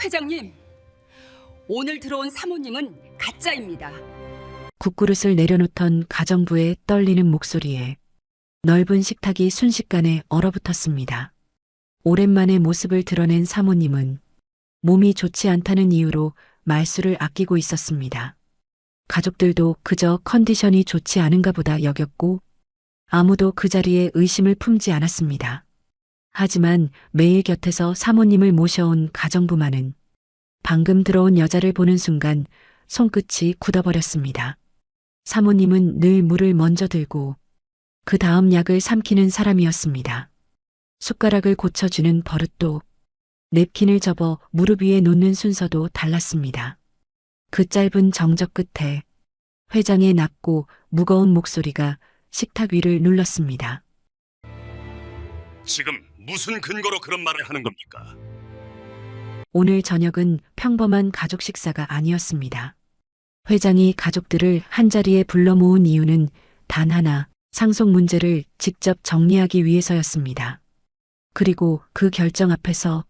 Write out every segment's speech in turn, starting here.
회장님, 오늘 들어온 사모님은 가짜입니다. 국그릇을 내려놓던 가정부의 떨리는 목소리에 넓은 식탁이 순식간에 얼어붙었습니다. 오랜만에 모습을 드러낸 사모님은 몸이 좋지 않다는 이유로 말수를 아끼고 있었습니다. 가족들도 그저 컨디션이 좋지 않은가 보다 여겼고 아무도 그 자리에 의심을 품지 않았습니다. 하지만 매일 곁에서 사모님을 모셔온 가정부만은 방금 들어온 여자를 보는 순간 손끝이 굳어버렸습니다. 사모님은 늘 물을 먼저 들고 그 다음 약을 삼키는 사람이었습니다. 숟가락을 고쳐주는 버릇도 냅킨을 접어 무릎 위에 놓는 순서도 달랐습니다. 그 짧은 정적 끝에 회장의 낮고 무거운 목소리가 식탁 위를 눌렀습니다. 지금 무슨 근거로 그런 말을 하는 겁니까? 오늘 저녁은 평범한 가족 식사가 아니었습니다. 회장이 가족들을 한자리에 불러 모은 이유는 단 하나, 상속 문제를 직접 정리하기 위해서였습니다. 그리고 그 결정 앞에서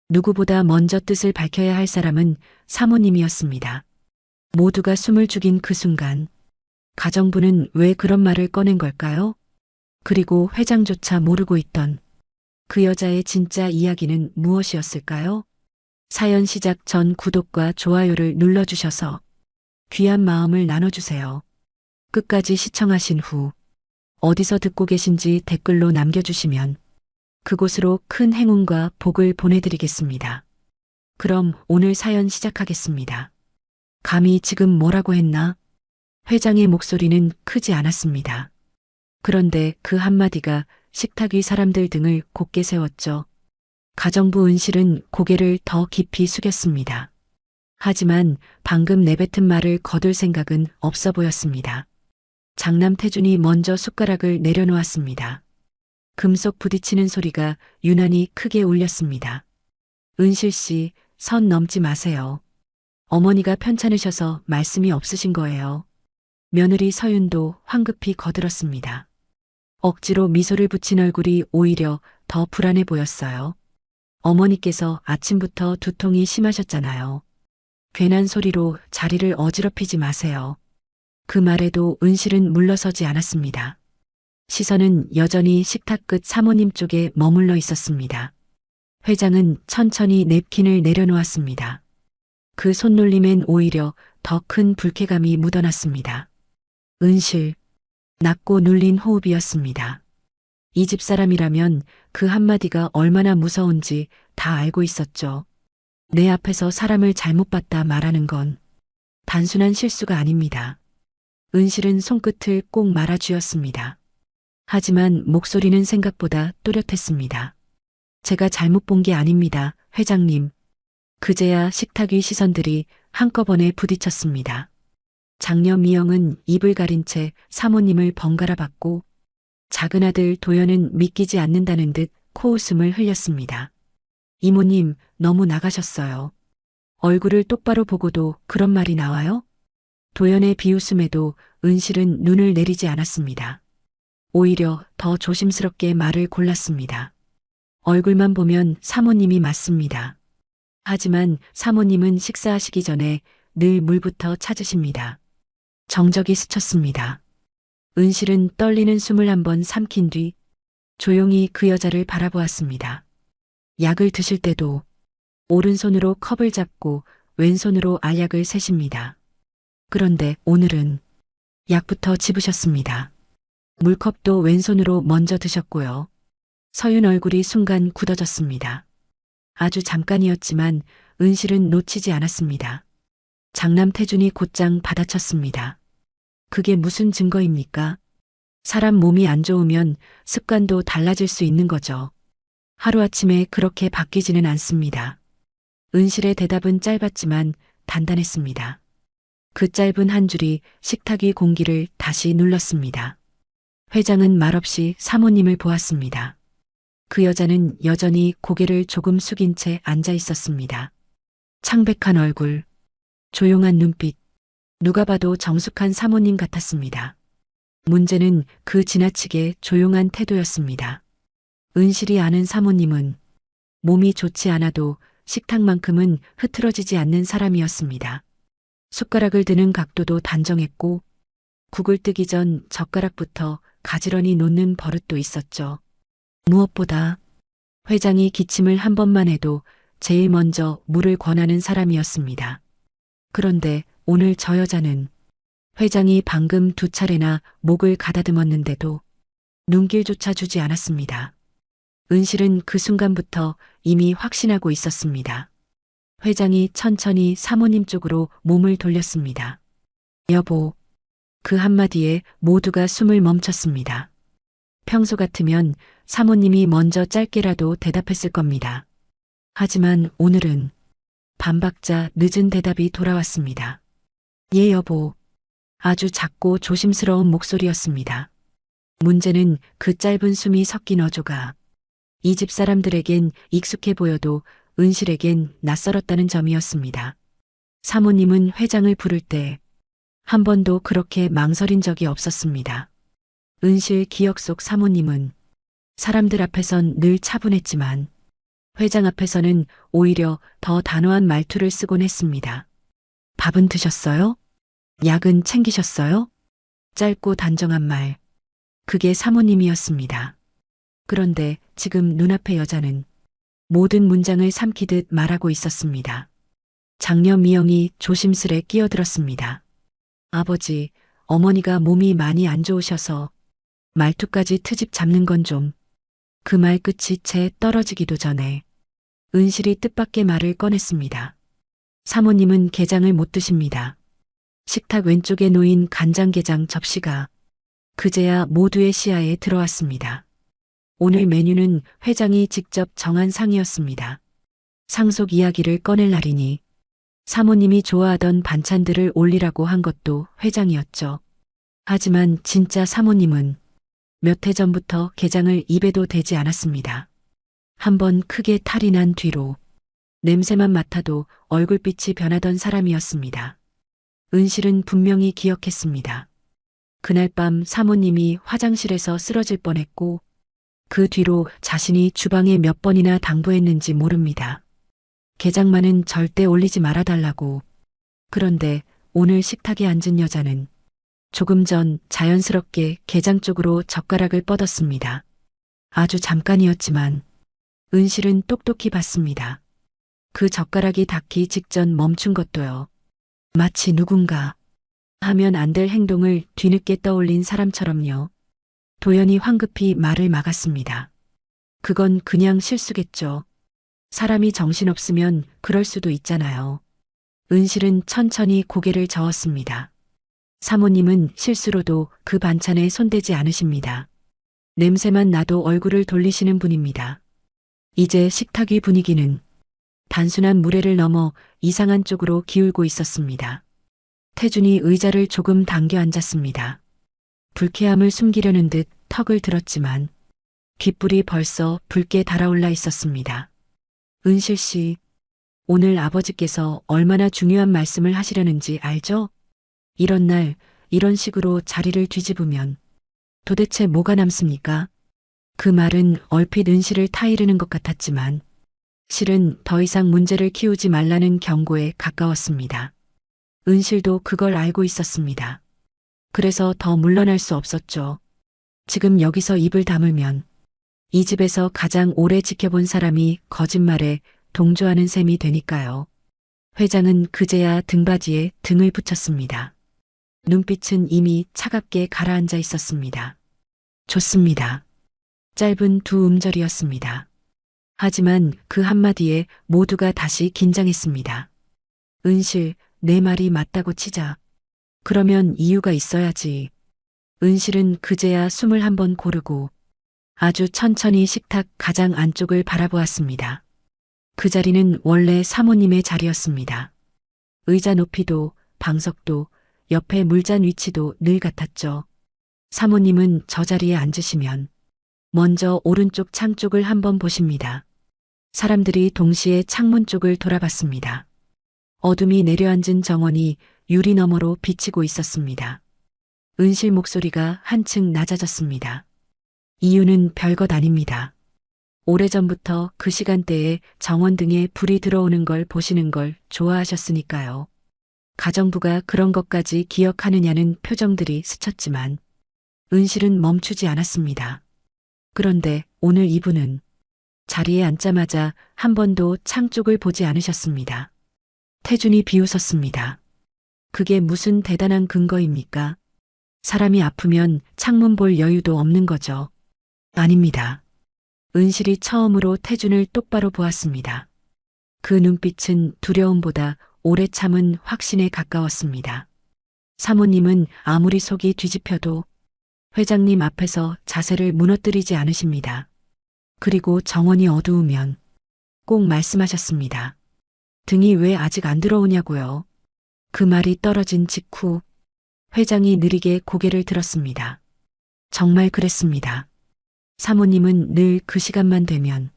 누구보다 먼저 뜻을 밝혀야 할 사람은 사모님이었습니다. 모두가 숨을 죽인 그 순간, 가정부는 왜 그런 말을 꺼낸 걸까요? 그리고 회장조차 모르고 있던 그 여자의 진짜 이야기는 무엇이었을까요? 사연 시작 전 구독과 좋아요를 눌러주셔서 귀한 마음을 나눠주세요. 끝까지 시청하신 후 어디서 듣고 계신지 댓글로 남겨주시면 그곳으로 큰 행운과 복을 보내드리겠습니다. 그럼 오늘 사연 시작하겠습니다. 감히 지금 뭐라고 했나? 회장의 목소리는 크지 않았습니다. 그런데 그 한마디가 식탁 위 사람들 등을 곧게 세웠죠. 가정부 은실은 고개를 더 깊이 숙였습니다. 하지만 방금 내뱉은 말을 거둘 생각은 없어 보였습니다. 장남 태준이 먼저 숟가락을 내려놓았습니다. 금속 부딪히는 소리가 유난히 크게 울렸습니다. 은실 씨, 선 넘지 마세요. 어머니가 편찮으셔서 말씀이 없으신 거예요. 며느리 서윤도 황급히 거들었습니다. 억지로 미소를 붙인 얼굴이 오히려 더 불안해 보였어요. 어머니께서 아침부터 두통이 심하셨잖아요. 괜한 소리로 자리를 어지럽히지 마세요. 그 말에도 은실은 물러서지 않았습니다. 시선은 여전히 식탁 끝 사모님 쪽에 머물러 있었습니다. 회장은 천천히 냅킨을 내려놓았습니다. 그 손놀림엔 오히려 더 큰 불쾌감이 묻어났습니다. 은실, 낮고 눌린 호흡이었습니다. 이 집 사람이라면 그 한마디가 얼마나 무서운지 다 알고 있었죠. 내 앞에서 사람을 잘못 봤다 말하는 건 단순한 실수가 아닙니다. 은실은 손끝을 꼭 말아쥐었습니다. 하지만 목소리는 생각보다 또렷했습니다. 제가 잘못 본 게 아닙니다, 회장님. 그제야 식탁 위 시선들이 한꺼번에 부딪혔습니다. 장녀 미영은 입을 가린 채 사모님을 번갈아 봤고 작은 아들 도연은 믿기지 않는다는 듯 코웃음을 흘렸습니다. 이모님, 너무 나가셨어요. 얼굴을 똑바로 보고도 그런 말이 나와요? 도연의 비웃음에도 은실은 눈을 내리지 않았습니다. 오히려 더 조심스럽게 말을 골랐습니다. 얼굴만 보면 사모님이 맞습니다. 하지만 사모님은 식사하시기 전에 늘 물부터 찾으십니다. 정적이 스쳤습니다. 은실은 떨리는 숨을 한번 삼킨 뒤 조용히 그 여자를 바라보았습니다. 약을 드실 때도 오른손으로 컵을 잡고 왼손으로 알약을 세십니다. 그런데 오늘은 약부터 집으셨습니다. 물컵도 왼손으로 먼저 드셨고요. 서윤 얼굴이 순간 굳어졌습니다. 아주 잠깐이었지만 은실은 놓치지 않았습니다. 장남 태준이 곧장 받아쳤습니다. 그게 무슨 증거입니까? 사람 몸이 안 좋으면 습관도 달라질 수 있는 거죠. 하루아침에 그렇게 바뀌지는 않습니다. 은실의 대답은 짧았지만 단단했습니다. 그 짧은 한 줄이 식탁 위 공기를 다시 눌렀습니다. 회장은 말없이 사모님을 보았습니다. 그 여자는 여전히 고개를 조금 숙인 채 앉아 있었습니다. 창백한 얼굴, 조용한 눈빛, 누가 봐도 정숙한 사모님 같았습니다. 문제는 그 지나치게 조용한 태도였습니다. 은실이 아는 사모님은 몸이 좋지 않아도 식탁만큼은 흐트러지지 않는 사람이었습니다. 숟가락을 드는 각도도 단정했고 국을 뜨기 전 젓가락부터 가지런히 놓는 버릇도 있었죠. 무엇보다 회장이 기침을 한 번만 해도 제일 먼저 물을 권하는 사람이었습니다. 그런데 오늘 저 여자는 회장이 방금 2차례나 목을 가다듬었는데도 눈길조차 주지 않았습니다. 은실은 그 순간부터 이미 확신하고 있었습니다. 회장이 천천히 사모님 쪽으로 몸을 돌렸습니다. 여보. 그 한마디에 모두가 숨을 멈췄습니다. 평소 같으면 사모님이 먼저 짧게라도 대답했을 겁니다. 하지만 오늘은 반박자 늦은 대답이 돌아왔습니다. 예, 여보. 아주 작고 조심스러운 목소리였습니다. 문제는 그 짧은 숨이 섞인 어조가 이 집 사람들에겐 익숙해 보여도 은실에겐 낯설었다는 점이었습니다. 사모님은 회장을 부를 때 한 번도 그렇게 망설인 적이 없었습니다. 은실 기억 속 사모님은 사람들 앞에선 늘 차분했지만 회장 앞에서는 오히려 더 단호한 말투를 쓰곤 했습니다. 밥은 드셨어요? 약은 챙기셨어요? 짧고 단정한 말. 그게 사모님이었습니다. 그런데 지금 눈앞의 여자는 모든 문장을 삼키듯 말하고 있었습니다. 장녀 미영이 조심스레 끼어들었습니다. 아버지, 어머니가 몸이 많이 안 좋으셔서 말투까지 트집 잡는 건 좀. 그 말 끝이 채 떨어지기도 전에 은실이 뜻밖의 말을 꺼냈습니다. 사모님은 게장을 못 드십니다. 식탁 왼쪽에 놓인 간장게장 접시가 그제야 모두의 시야에 들어왔습니다. 오늘 메뉴는 회장이 직접 정한 상이었습니다. 상속 이야기를 꺼낼 날이니 사모님이 좋아하던 반찬들을 올리라고 한 것도 회장이었죠. 하지만 진짜 사모님은 몇 해 전부터 게장을 입에도 대지 않았습니다. 한번 크게 탈이 난 뒤로 냄새만 맡아도 얼굴빛이 변하던 사람이었습니다. 은실은 분명히 기억했습니다. 그날 밤 사모님이 화장실에서 쓰러질 뻔했고 그 뒤로 자신이 주방에 몇 번이나 당부했는지 모릅니다. 게장만은 절대 올리지 말아달라고. 그런데 오늘 식탁에 앉은 여자는 조금 전 자연스럽게 게장 쪽으로 젓가락을 뻗었습니다. 아주 잠깐이었지만 은실은 똑똑히 봤습니다. 그 젓가락이 닿기 직전 멈춘 것도요. 마치 누군가 하면 안 될 행동을 뒤늦게 떠올린 사람처럼요. 도연이 황급히 말을 막았습니다. 그건 그냥 실수겠죠. 사람이 정신없으면 그럴 수도 있잖아요. 은실은 천천히 고개를 저었습니다. 사모님은 실수로도 그 반찬에 손대지 않으십니다. 냄새만 나도 얼굴을 돌리시는 분입니다. 이제 식탁 위 분위기는 단순한 무례를 넘어 이상한 쪽으로 기울고 있었습니다. 태준이 의자를 조금 당겨 앉았습니다. 불쾌함을 숨기려는 듯 턱을 들었지만 귓불이 벌써 붉게 달아올라 있었습니다. 은실 씨, 오늘 아버지께서 얼마나 중요한 말씀을 하시려는지 알죠? 이런 날, 이런 식으로 자리를 뒤집으면 도대체 뭐가 남습니까? 그 말은 얼핏 은실을 타이르는 것 같았지만 실은 더 이상 문제를 키우지 말라는 경고에 가까웠습니다. 은실도 그걸 알고 있었습니다. 그래서 더 물러날 수 없었죠. 지금 여기서 입을 다물면 이 집에서 가장 오래 지켜본 사람이 거짓말에 동조하는 셈이 되니까요. 회장은 그제야 등받이에 등을 붙였습니다. 눈빛은 이미 차갑게 가라앉아 있었습니다. 좋습니다. 짧은 두 음절이었습니다. 하지만 그 한마디에 모두가 다시 긴장했습니다. 은실, 내 말이 맞다고 치자. 그러면 이유가 있어야지. 은실은 그제야 숨을 한번 고르고 아주 천천히 식탁 가장 안쪽을 바라보았습니다. 그 자리는 원래 사모님의 자리였습니다. 의자 높이도 방석도 옆에 물잔 위치도 늘 같았죠. 사모님은 저 자리에 앉으시면 먼저 오른쪽 창 쪽을 한번 보십니다. 사람들이 동시에 창문 쪽을 돌아봤습니다. 어둠이 내려앉은 정원이 유리 너머로 비치고 있었습니다. 은실 목소리가 한층 낮아졌습니다. 이유는 별것 아닙니다. 오래전부터 그 시간대에 정원등에 불이 들어오는 걸 보시는 걸 좋아하셨으니까요. 가정부가 그런 것까지 기억하느냐는 표정들이 스쳤지만 은실은 멈추지 않았습니다. 그런데 오늘 이분은 자리에 앉자마자 한 번도 창 쪽을 보지 않으셨습니다. 태준이 비웃었습니다. 그게 무슨 대단한 근거입니까? 사람이 아프면 창문 볼 여유도 없는 거죠. 아닙니다. 은실이 처음으로 태준을 똑바로 보았습니다. 그 눈빛은 두려움보다 오래 참은 확신에 가까웠습니다. 사모님은 아무리 속이 뒤집혀도 회장님 앞에서 자세를 무너뜨리지 않으십니다. 그리고 정원이 어두우면 꼭 말씀하셨습니다. 등이 왜 아직 안 들어오냐고요. 그 말이 떨어진 직후 회장이 느리게 고개를 들었습니다. 정말 그랬습니다. 사모님은 늘 그 시간만 되면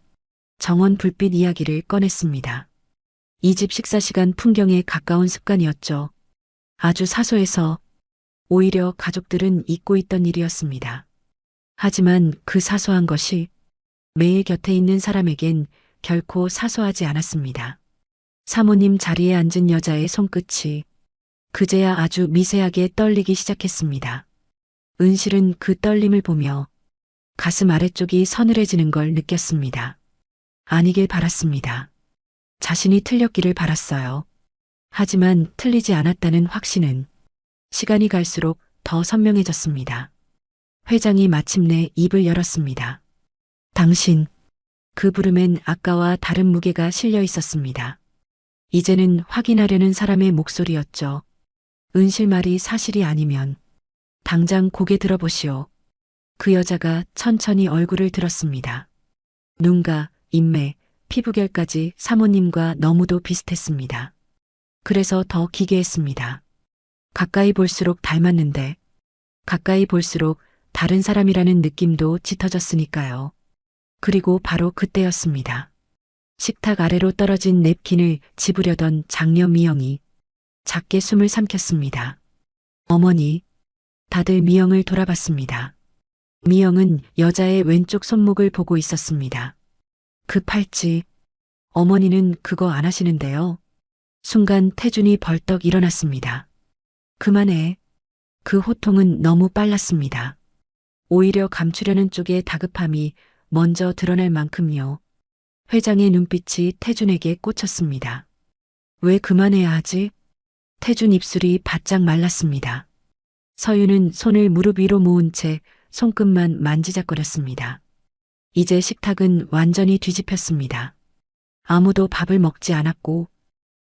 정원 불빛 이야기를 꺼냈습니다. 이 집 식사 시간 풍경에 가까운 습관이었죠. 아주 사소해서 오히려 가족들은 잊고 있던 일이었습니다. 하지만 그 사소한 것이 매일 곁에 있는 사람에겐 결코 사소하지 않았습니다. 사모님 자리에 앉은 여자의 손끝이 그제야 아주 미세하게 떨리기 시작했습니다. 은실은 그 떨림을 보며 가슴 아래쪽이 서늘해지는 걸 느꼈습니다. 아니길 바랐습니다. 자신이 틀렸기를 바랐어요. 하지만 틀리지 않았다는 확신은 시간이 갈수록 더 선명해졌습니다. 회장이 마침내 입을 열었습니다. 당신, 그 부름엔 아까와 다른 무게가 실려 있었습니다. 이제는 확인하려는 사람의 목소리였죠. 은실 말이 사실이 아니면 당장 고개 들어보시오. 그 여자가 천천히 얼굴을 들었습니다. 눈과 인매, 피부결까지 사모님과 너무도 비슷했습니다. 그래서 더 기괴했습니다. 가까이 볼수록 닮았는데 가까이 볼수록 다른 사람이라는 느낌도 짙어졌으니까요. 그리고 바로 그때였습니다. 식탁 아래로 떨어진 냅킨을 집으려던 장녀 미영이 작게 숨을 삼켰습니다. 어머니, 다들 미영을 돌아봤습니다. 미영은 여자의 왼쪽 손목을 보고 있었습니다. 그 팔찌, 어머니는 그거 안 하시는데요. 순간 태준이 벌떡 일어났습니다. 그만해. 그 호통은 너무 빨랐습니다. 오히려 감추려는 쪽의 다급함이 먼저 드러날 만큼요. 회장의 눈빛이 태준에게 꽂혔습니다. 왜 그만해야 하지? 태준 입술이 바짝 말랐습니다. 서유는 손을 무릎 위로 모은 채 손끝만 만지작거렸습니다. 이제 식탁은 완전히 뒤집혔습니다. 아무도 밥을 먹지 않았고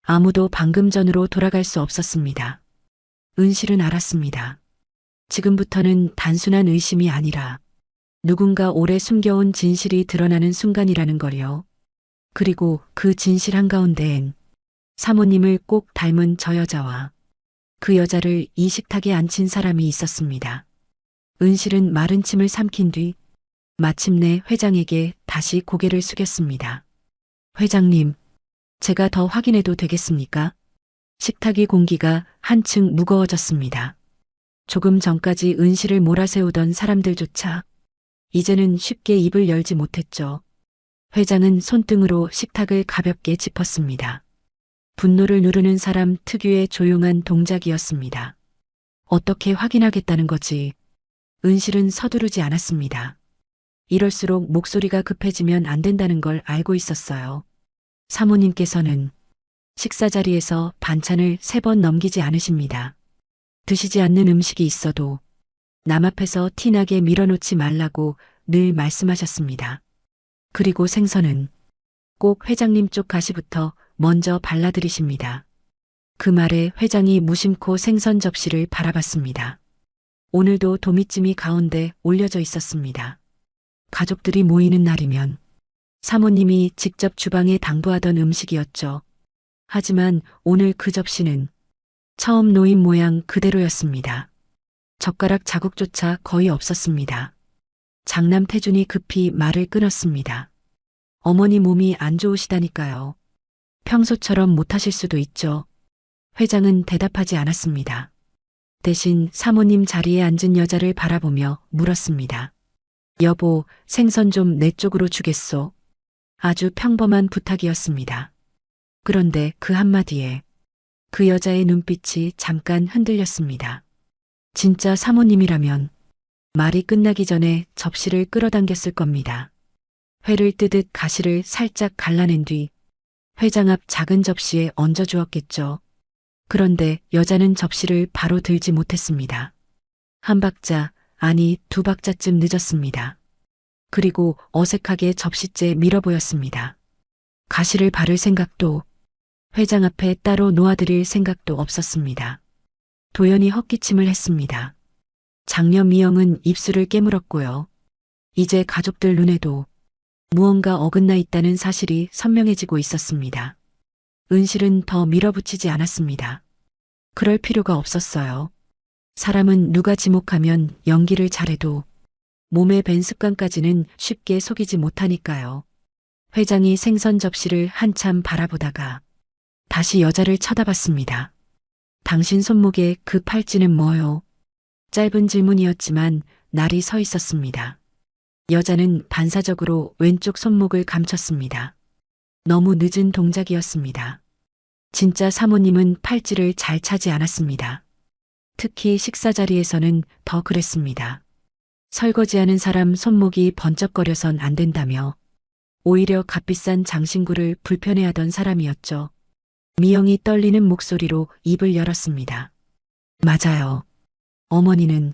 아무도 방금 전으로 돌아갈 수 없었습니다. 은실은 알았습니다. 지금부터는 단순한 의심이 아니라 누군가 오래 숨겨온 진실이 드러나는 순간이라는 걸요. 그리고 그 진실 한가운데엔 사모님을 꼭 닮은 저 여자와 그 여자를 이 식탁에 앉힌 사람이 있었습니다. 은실은 마른 침을 삼킨 뒤 마침내 회장에게 다시 고개를 숙였습니다. 회장님, 제가 더 확인해도 되겠습니까? 식탁의 공기가 한층 무거워졌습니다. 조금 전까지 은실을 몰아세우던 사람들조차 이제는 쉽게 입을 열지 못했죠. 회장은 손등으로 식탁을 가볍게 짚었습니다. 분노를 누르는 사람 특유의 조용한 동작이었습니다. 어떻게 확인하겠다는 거지? 은실은 서두르지 않았습니다. 이럴수록 목소리가 급해지면 안 된다는 걸 알고 있었어요. 사모님께서는 식사 자리에서 반찬을 3번 넘기지 않으십니다. 드시지 않는 음식이 있어도 남 앞에서 티나게 밀어놓지 말라고 늘 말씀하셨습니다. 그리고 생선은 꼭 회장님 쪽 가시부터 먼저 발라드리십니다. 그 말에 회장이 무심코 생선 접시를 바라봤습니다. 오늘도 도미찜이 가운데 올려져 있었습니다. 가족들이 모이는 날이면 사모님이 직접 주방에 당부하던 음식이었죠. 하지만 오늘 그 접시는 처음 놓인 모양 그대로였습니다. 젓가락 자국조차 거의 없었습니다. 장남 태준이 급히 말을 끊었습니다. 어머니 몸이 안 좋으시다니까요. 평소처럼 못하실 수도 있죠. 회장은 대답하지 않았습니다. 대신 사모님 자리에 앉은 여자를 바라보며 물었습니다. 여보, 생선 좀 내 쪽으로 주겠소. 아주 평범한 부탁이었습니다. 그런데 그 한마디에 그 여자의 눈빛이 잠깐 흔들렸습니다. 진짜 사모님이라면 말이 끝나기 전에 접시를 끌어당겼을 겁니다. 회를 뜨듯 가시를 살짝 갈라낸 뒤 회장 앞 작은 접시에 얹어 주었겠죠. 그런데 여자는 접시를 바로 들지 못했습니다. 한 박자, 아니 두 박자쯤 늦었습니다. 그리고 어색하게 접시째 밀어보였습니다. 가시를 바를 생각도, 회장 앞에 따로 놓아드릴 생각도 없었습니다. 도연히 헛기침을 했습니다. 장녀 미영은 입술을 깨물었고요. 이제 가족들 눈에도 무언가 어긋나 있다는 사실이 선명해지고 있었습니다. 은실은 더 밀어붙이지 않았습니다. 그럴 필요가 없었어요. 사람은 누가 지목하면 연기를 잘해도 몸에 밴 습관까지는 쉽게 속이지 못하니까요. 회장이 생선 접시를 한참 바라보다가 다시 여자를 쳐다봤습니다. 당신 손목에 그 팔찌는 뭐요? 짧은 질문이었지만 날이 서 있었습니다. 여자는 반사적으로 왼쪽 손목을 감췄습니다. 너무 늦은 동작이었습니다. 진짜 사모님은 팔찌를 잘 차지 않았습니다. 특히 식사 자리에서는 더 그랬습니다. 설거지하는 사람 손목이 번쩍거려선 안 된다며 오히려 값비싼 장신구를 불편해하던 사람이었죠. 미영이 떨리는 목소리로 입을 열었습니다. 맞아요. 어머니는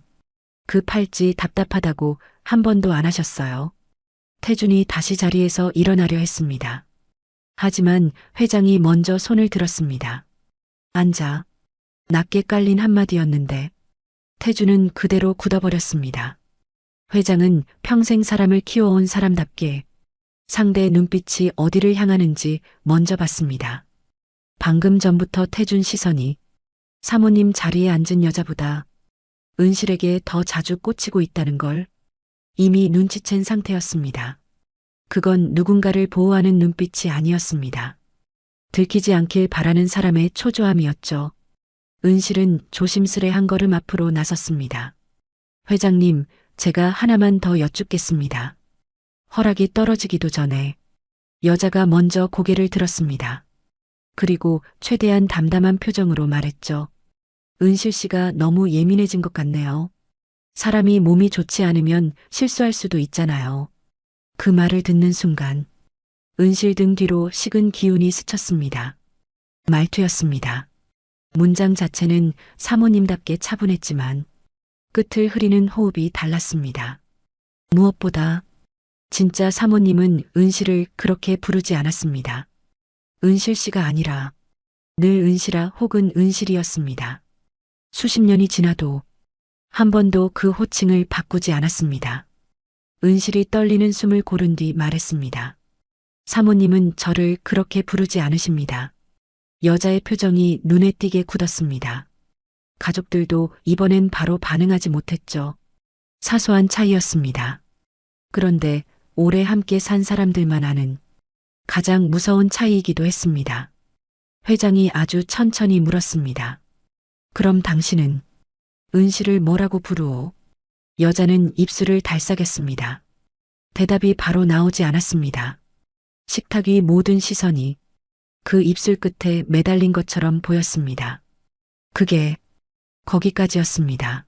그 팔찌 답답하다고 한 번도 안 하셨어요. 태준이 다시 자리에서 일어나려 했습니다. 하지만 회장이 먼저 손을 들었습니다. 앉아. 낮게 깔린 한마디였는데 태준은 그대로 굳어버렸습니다. 회장은 평생 사람을 키워온 사람답게 상대의 눈빛이 어디를 향하는지 먼저 봤습니다. 방금 전부터 태준 시선이 사모님 자리에 앉은 여자보다 은실에게 더 자주 꽂히고 있다는 걸 이미 눈치챈 상태였습니다. 그건 누군가를 보호하는 눈빛이 아니었습니다. 들키지 않길 바라는 사람의 초조함이었죠. 은실은 조심스레 한 걸음 앞으로 나섰습니다. 회장님, 제가 하나만 더 여쭙겠습니다. 허락이 떨어지기도 전에 여자가 먼저 고개를 들었습니다. 그리고 최대한 담담한 표정으로 말했죠. 은실 씨가 너무 예민해진 것 같네요. 사람이 몸이 좋지 않으면 실수할 수도 있잖아요. 그 말을 듣는 순간 은실 등 뒤로 식은 기운이 스쳤습니다. 말투였습니다. 문장 자체는 사모님답게 차분했지만 끝을 흐리는 호흡이 달랐습니다. 무엇보다 진짜 사모님은 은실을 그렇게 부르지 않았습니다. 은실 씨가 아니라 늘 은실아 혹은 은실이었습니다. 수십 년이 지나도 한 번도 그 호칭을 바꾸지 않았습니다. 은실이 떨리는 숨을 고른 뒤 말했습니다. 사모님은 저를 그렇게 부르지 않으십니다. 여자의 표정이 눈에 띄게 굳었습니다. 가족들도 이번엔 바로 반응하지 못했죠. 사소한 차이였습니다. 그런데 오래 함께 산 사람들만 아는 가장 무서운 차이이기도 했습니다. 회장이 아주 천천히 물었습니다. 그럼 당신은 은실을 뭐라고 부르오? 여자는 입술을 달싹했습니다. 대답이 바로 나오지 않았습니다. 식탁 위 모든 시선이 그 입술 끝에 매달린 것처럼 보였습니다. 그게 거기까지였습니다.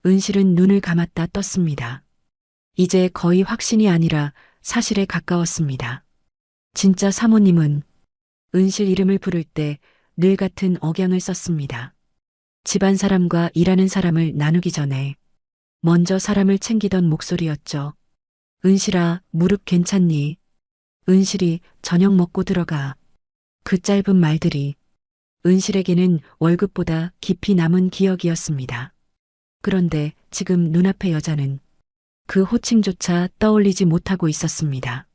은실은 눈을 감았다 떴습니다. 이제 거의 확신이 아니라 사실에 가까웠습니다. 진짜 사모님은 은실 이름을 부를 때 늘 같은 억양을 썼습니다. 집안 사람과 일하는 사람을 나누기 전에 먼저 사람을 챙기던 목소리였죠. 은실아, 무릎 괜찮니? 은실이 저녁 먹고 들어가. 그 짧은 말들이 은실에게는 월급보다 깊이 남은 기억이었습니다. 그런데 지금 눈앞의 여자는 그 호칭조차 떠올리지 못하고 있었습니다.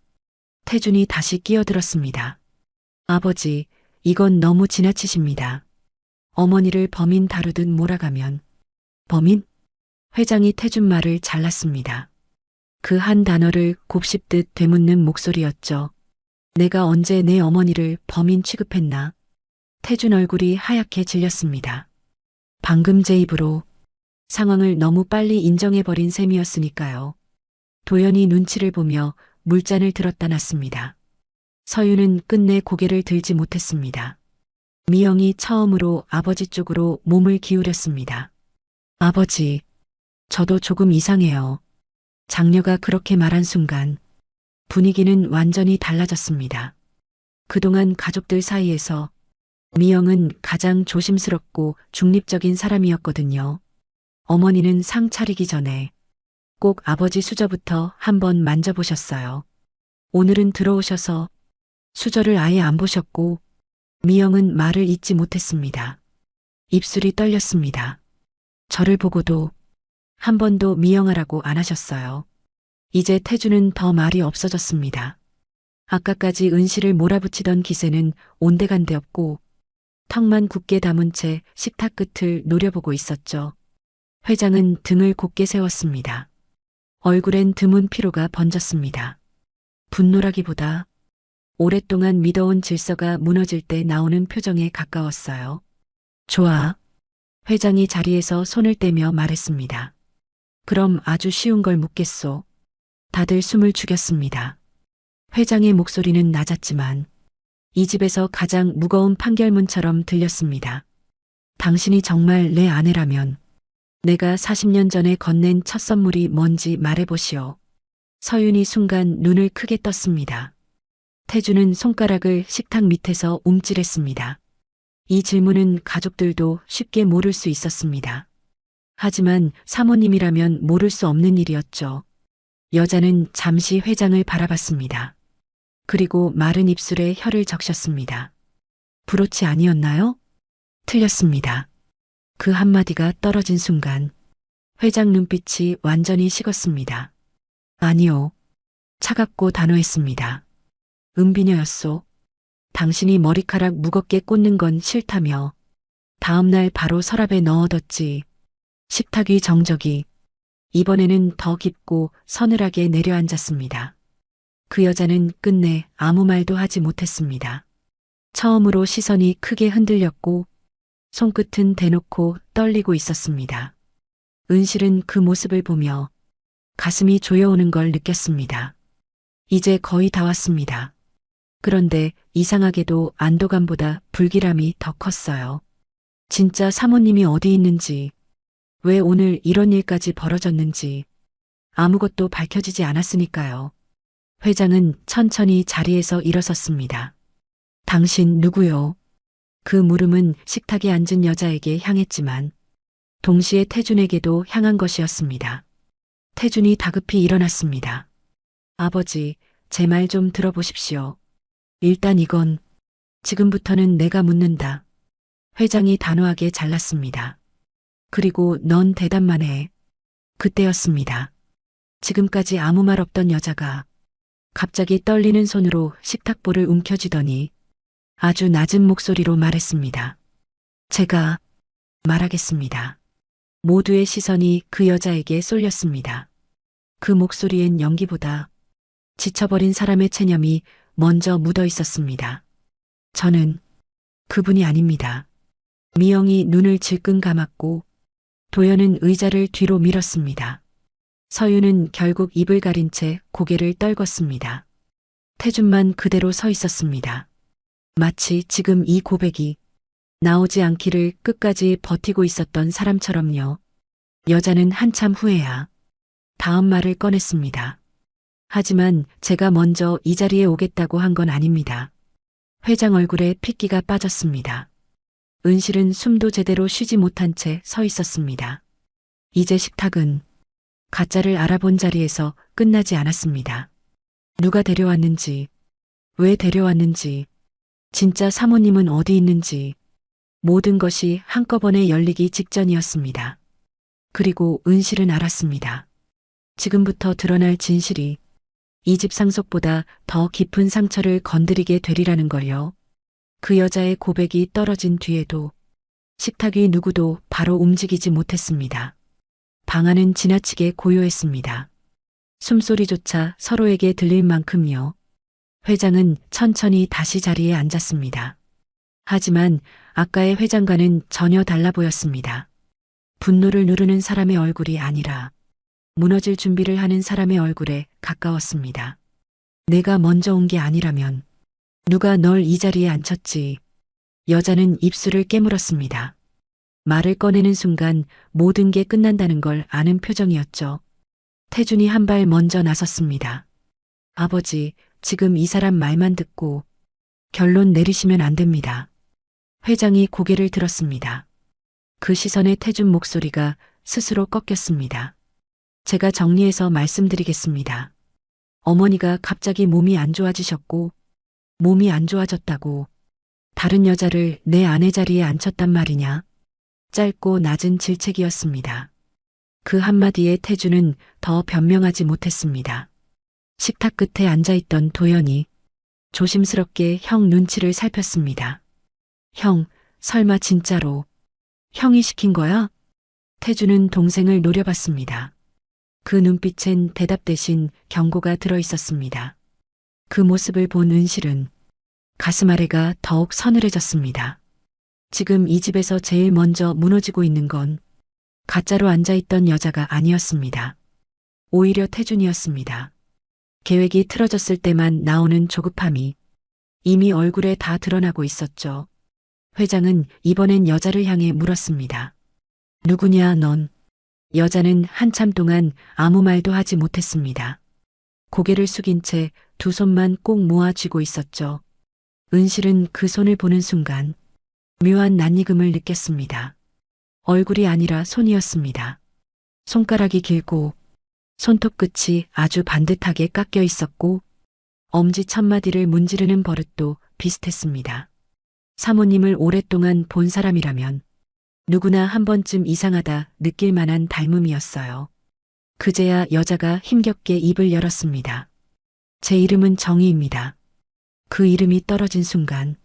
태준이 다시 끼어들었습니다. 아버지, 이건 너무 지나치십니다. 어머니를 범인 다루듯 몰아가면. 범인? 회장이 태준 말을 잘랐습니다. 그 한 단어를 곱씹듯 되묻는 목소리였죠. 내가 언제 내 어머니를 범인 취급했나? 태준 얼굴이 하얗게 질렸습니다. 방금 제 입으로 상황을 너무 빨리 인정해버린 셈이었으니까요. 도연이 눈치를 보며 물잔을 들었다 놨습니다. 서유는 끝내 고개를 들지 못했습니다. 미영이 처음으로 아버지 쪽으로 몸을 기울였습니다. 아버지, 저도 조금 이상해요. 장녀가 그렇게 말한 순간 분위기는 완전히 달라졌습니다. 그동안 가족들 사이에서 미영은 가장 조심스럽고 중립적인 사람이었거든요. 어머니는 상 차리기 전에 꼭 아버지 수저부터 한번 만져보셨어요. 오늘은 들어오셔서 수저를 아예 안 보셨고 미영은 말을 잇지 못했습니다. 입술이 떨렸습니다. 저를 보고도 한 번도 미영아라고 안 하셨어요. 이제 태주는 더 말이 없어졌습니다. 아까까지 은실을 몰아붙이던 기세는 온데간데 없고 턱만 굳게 담은 채 식탁 끝을 노려보고 있었죠. 회장은 등을 곧게 세웠습니다. 얼굴엔 드문 피로가 번졌습니다. 분노라기보다 오랫동안 믿어온 질서가 무너질 때 나오는 표정에 가까웠어요. 좋아. 회장이 자리에서 손을 떼며 말했습니다. 그럼 아주 쉬운 걸 묻겠소. 다들 숨을 죽였습니다. 회장의 목소리는 낮았지만 이 집에서 가장 무거운 판결문처럼 들렸습니다. 당신이 정말 내 아내라면 내가 40년 전에 건넨 첫 선물이 뭔지 말해보시오. 서윤이 순간 눈을 크게 떴습니다. 태주는 손가락을 식탁 밑에서 움찔했습니다. 이 질문은 가족들도 쉽게 모를 수 있었습니다. 하지만 사모님이라면 모를 수 없는 일이었죠. 여자는 잠시 회장을 바라봤습니다. 그리고 마른 입술에 혀를 적셨습니다. 브로치 아니었나요? 틀렸습니다. 그 한마디가 떨어진 순간 회장 눈빛이 완전히 식었습니다. 아니요. 차갑고 단호했습니다. 은비녀였소. 당신이 머리카락 무겁게 꽂는 건 싫다며 다음날 바로 서랍에 넣어뒀지. 식탁 위 정적이 이번에는 더 깊고 서늘하게 내려앉았습니다. 그 여자는 끝내 아무 말도 하지 못했습니다. 처음으로 시선이 크게 흔들렸고 손끝은 대놓고 떨리고 있었습니다. 은실은 그 모습을 보며 가슴이 조여오는 걸 느꼈습니다. 이제 거의 다 왔습니다. 그런데 이상하게도 안도감보다 불길함이 더 컸어요. 진짜 사모님이 어디 있는지, 왜 오늘 이런 일까지 벌어졌는지 아무것도 밝혀지지 않았으니까요. 회장은 천천히 자리에서 일어섰습니다. 당신 누구요? 그 물음은 식탁에 앉은 여자에게 향했지만 동시에 태준에게도 향한 것이었습니다. 태준이 다급히 일어났습니다. 아버지, 제 말 좀 들어보십시오. 일단 이건 지금부터는 내가 묻는다. 회장이 단호하게 잘랐습니다. 그리고 넌 대답만 해. 그때였습니다. 지금까지 아무 말 없던 여자가 갑자기 떨리는 손으로 식탁볼을 움켜쥐더니 아주 낮은 목소리로 말했습니다. 제가 말하겠습니다. 모두의 시선이 그 여자에게 쏠렸습니다. 그 목소리엔 연기보다 지쳐버린 사람의 체념이 먼저 묻어 있었습니다. 저는 그분이 아닙니다. 미영이 눈을 질끈 감았고 도연은 의자를 뒤로 밀었습니다. 서유는 결국 입을 가린 채 고개를 떨궜습니다. 태준만 그대로 서 있었습니다. 마치 지금 이 고백이 나오지 않기를 끝까지 버티고 있었던 사람처럼요. 여자는 한참 후에야 다음 말을 꺼냈습니다. 하지만 제가 먼저 이 자리에 오겠다고 한 건 아닙니다. 회장 얼굴에 핏기가 빠졌습니다. 은실은 숨도 제대로 쉬지 못한 채 서 있었습니다. 이제 식탁은 가짜를 알아본 자리에서 끝나지 않았습니다. 누가 데려왔는지, 왜 데려왔는지, 진짜 사모님은 어디 있는지 모든 것이 한꺼번에 열리기 직전이었습니다. 그리고 은실은 알았습니다. 지금부터 드러날 진실이 이 집 상속보다 더 깊은 상처를 건드리게 되리라는 걸요. 그 여자의 고백이 떨어진 뒤에도 식탁 위 누구도 바로 움직이지 못했습니다. 방 안은 지나치게 고요했습니다. 숨소리조차 서로에게 들릴 만큼요. 회장은 천천히 다시 자리에 앉았습니다. 하지만 아까의 회장과는 전혀 달라 보였습니다. 분노를 누르는 사람의 얼굴이 아니라 무너질 준비를 하는 사람의 얼굴에 가까웠습니다. 내가 먼저 온 게 아니라면 누가 널 이 자리에 앉혔지. 여자는 입술을 깨물었습니다. 말을 꺼내는 순간 모든 게 끝난다는 걸 아는 표정이었죠. 태준이 한 발 먼저 나섰습니다. 아버지, 지금 이 사람 말만 듣고 결론 내리시면 안 됩니다. 회장이 고개를 들었습니다. 그 시선에 태준 목소리가 스스로 꺾였습니다. 제가 정리해서 말씀드리겠습니다. 어머니가 갑자기 몸이 안 좋아지셨고, 몸이 안 좋아졌다고 다른 여자를 내 아내 자리에 앉혔단 말이냐? 짧고 낮은 질책이었습니다. 그 한마디에 태준은 더 변명하지 못했습니다. 식탁 끝에 앉아있던 도연이 조심스럽게 형 눈치를 살폈습니다. 형, 설마 진짜로 형이 시킨 거야? 태준은 동생을 노려봤습니다. 그 눈빛엔 대답 대신 경고가 들어있었습니다. 그 모습을 본 은실은 가슴 아래가 더욱 서늘해졌습니다. 지금 이 집에서 제일 먼저 무너지고 있는 건 가짜로 앉아있던 여자가 아니었습니다. 오히려 태준이었습니다. 계획이 틀어졌을 때만 나오는 조급함이 이미 얼굴에 다 드러나고 있었죠. 회장은 이번엔 여자를 향해 물었습니다. 누구냐 넌? 여자는 한참 동안 아무 말도 하지 못했습니다. 고개를 숙인 채 두 손만 꼭 모아 쥐고 있었죠. 은실은 그 손을 보는 순간 묘한 낯익음을 느꼈습니다. 얼굴이 아니라 손이었습니다. 손가락이 길고 손톱 끝이 아주 반듯하게 깎여 있었고 엄지 첫마디를 문지르는 버릇도 비슷했습니다. 사모님을 오랫동안 본 사람이라면 누구나 한 번쯤 이상하다 느낄 만한 닮음이었어요. 그제야 여자가 힘겹게 입을 열었습니다. 제 이름은 정희입니다. 그 이름이 떨어진 순간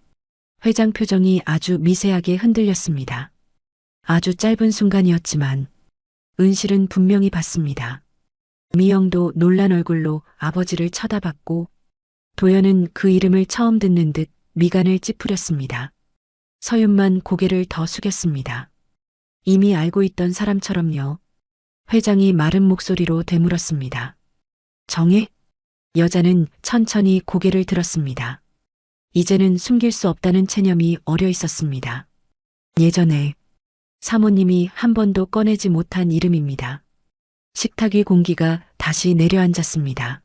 회장 표정이 아주 미세하게 흔들렸습니다. 아주 짧은 순간이었지만 은실은 분명히 봤습니다. 미영도 놀란 얼굴로 아버지를 쳐다봤고 도연은 그 이름을 처음 듣는 듯 미간을 찌푸렸습니다. 서윤만 고개를 더 숙였습니다. 이미 알고 있던 사람처럼요. 회장이 마른 목소리로 되물었습니다. 정혜? 여자는 천천히 고개를 들었습니다. 이제는 숨길 수 없다는 체념이 어려 있었습니다. 예전에 사모님이 한 번도 꺼내지 못한 이름입니다. 식탁 위 공기가 다시 내려앉았습니다.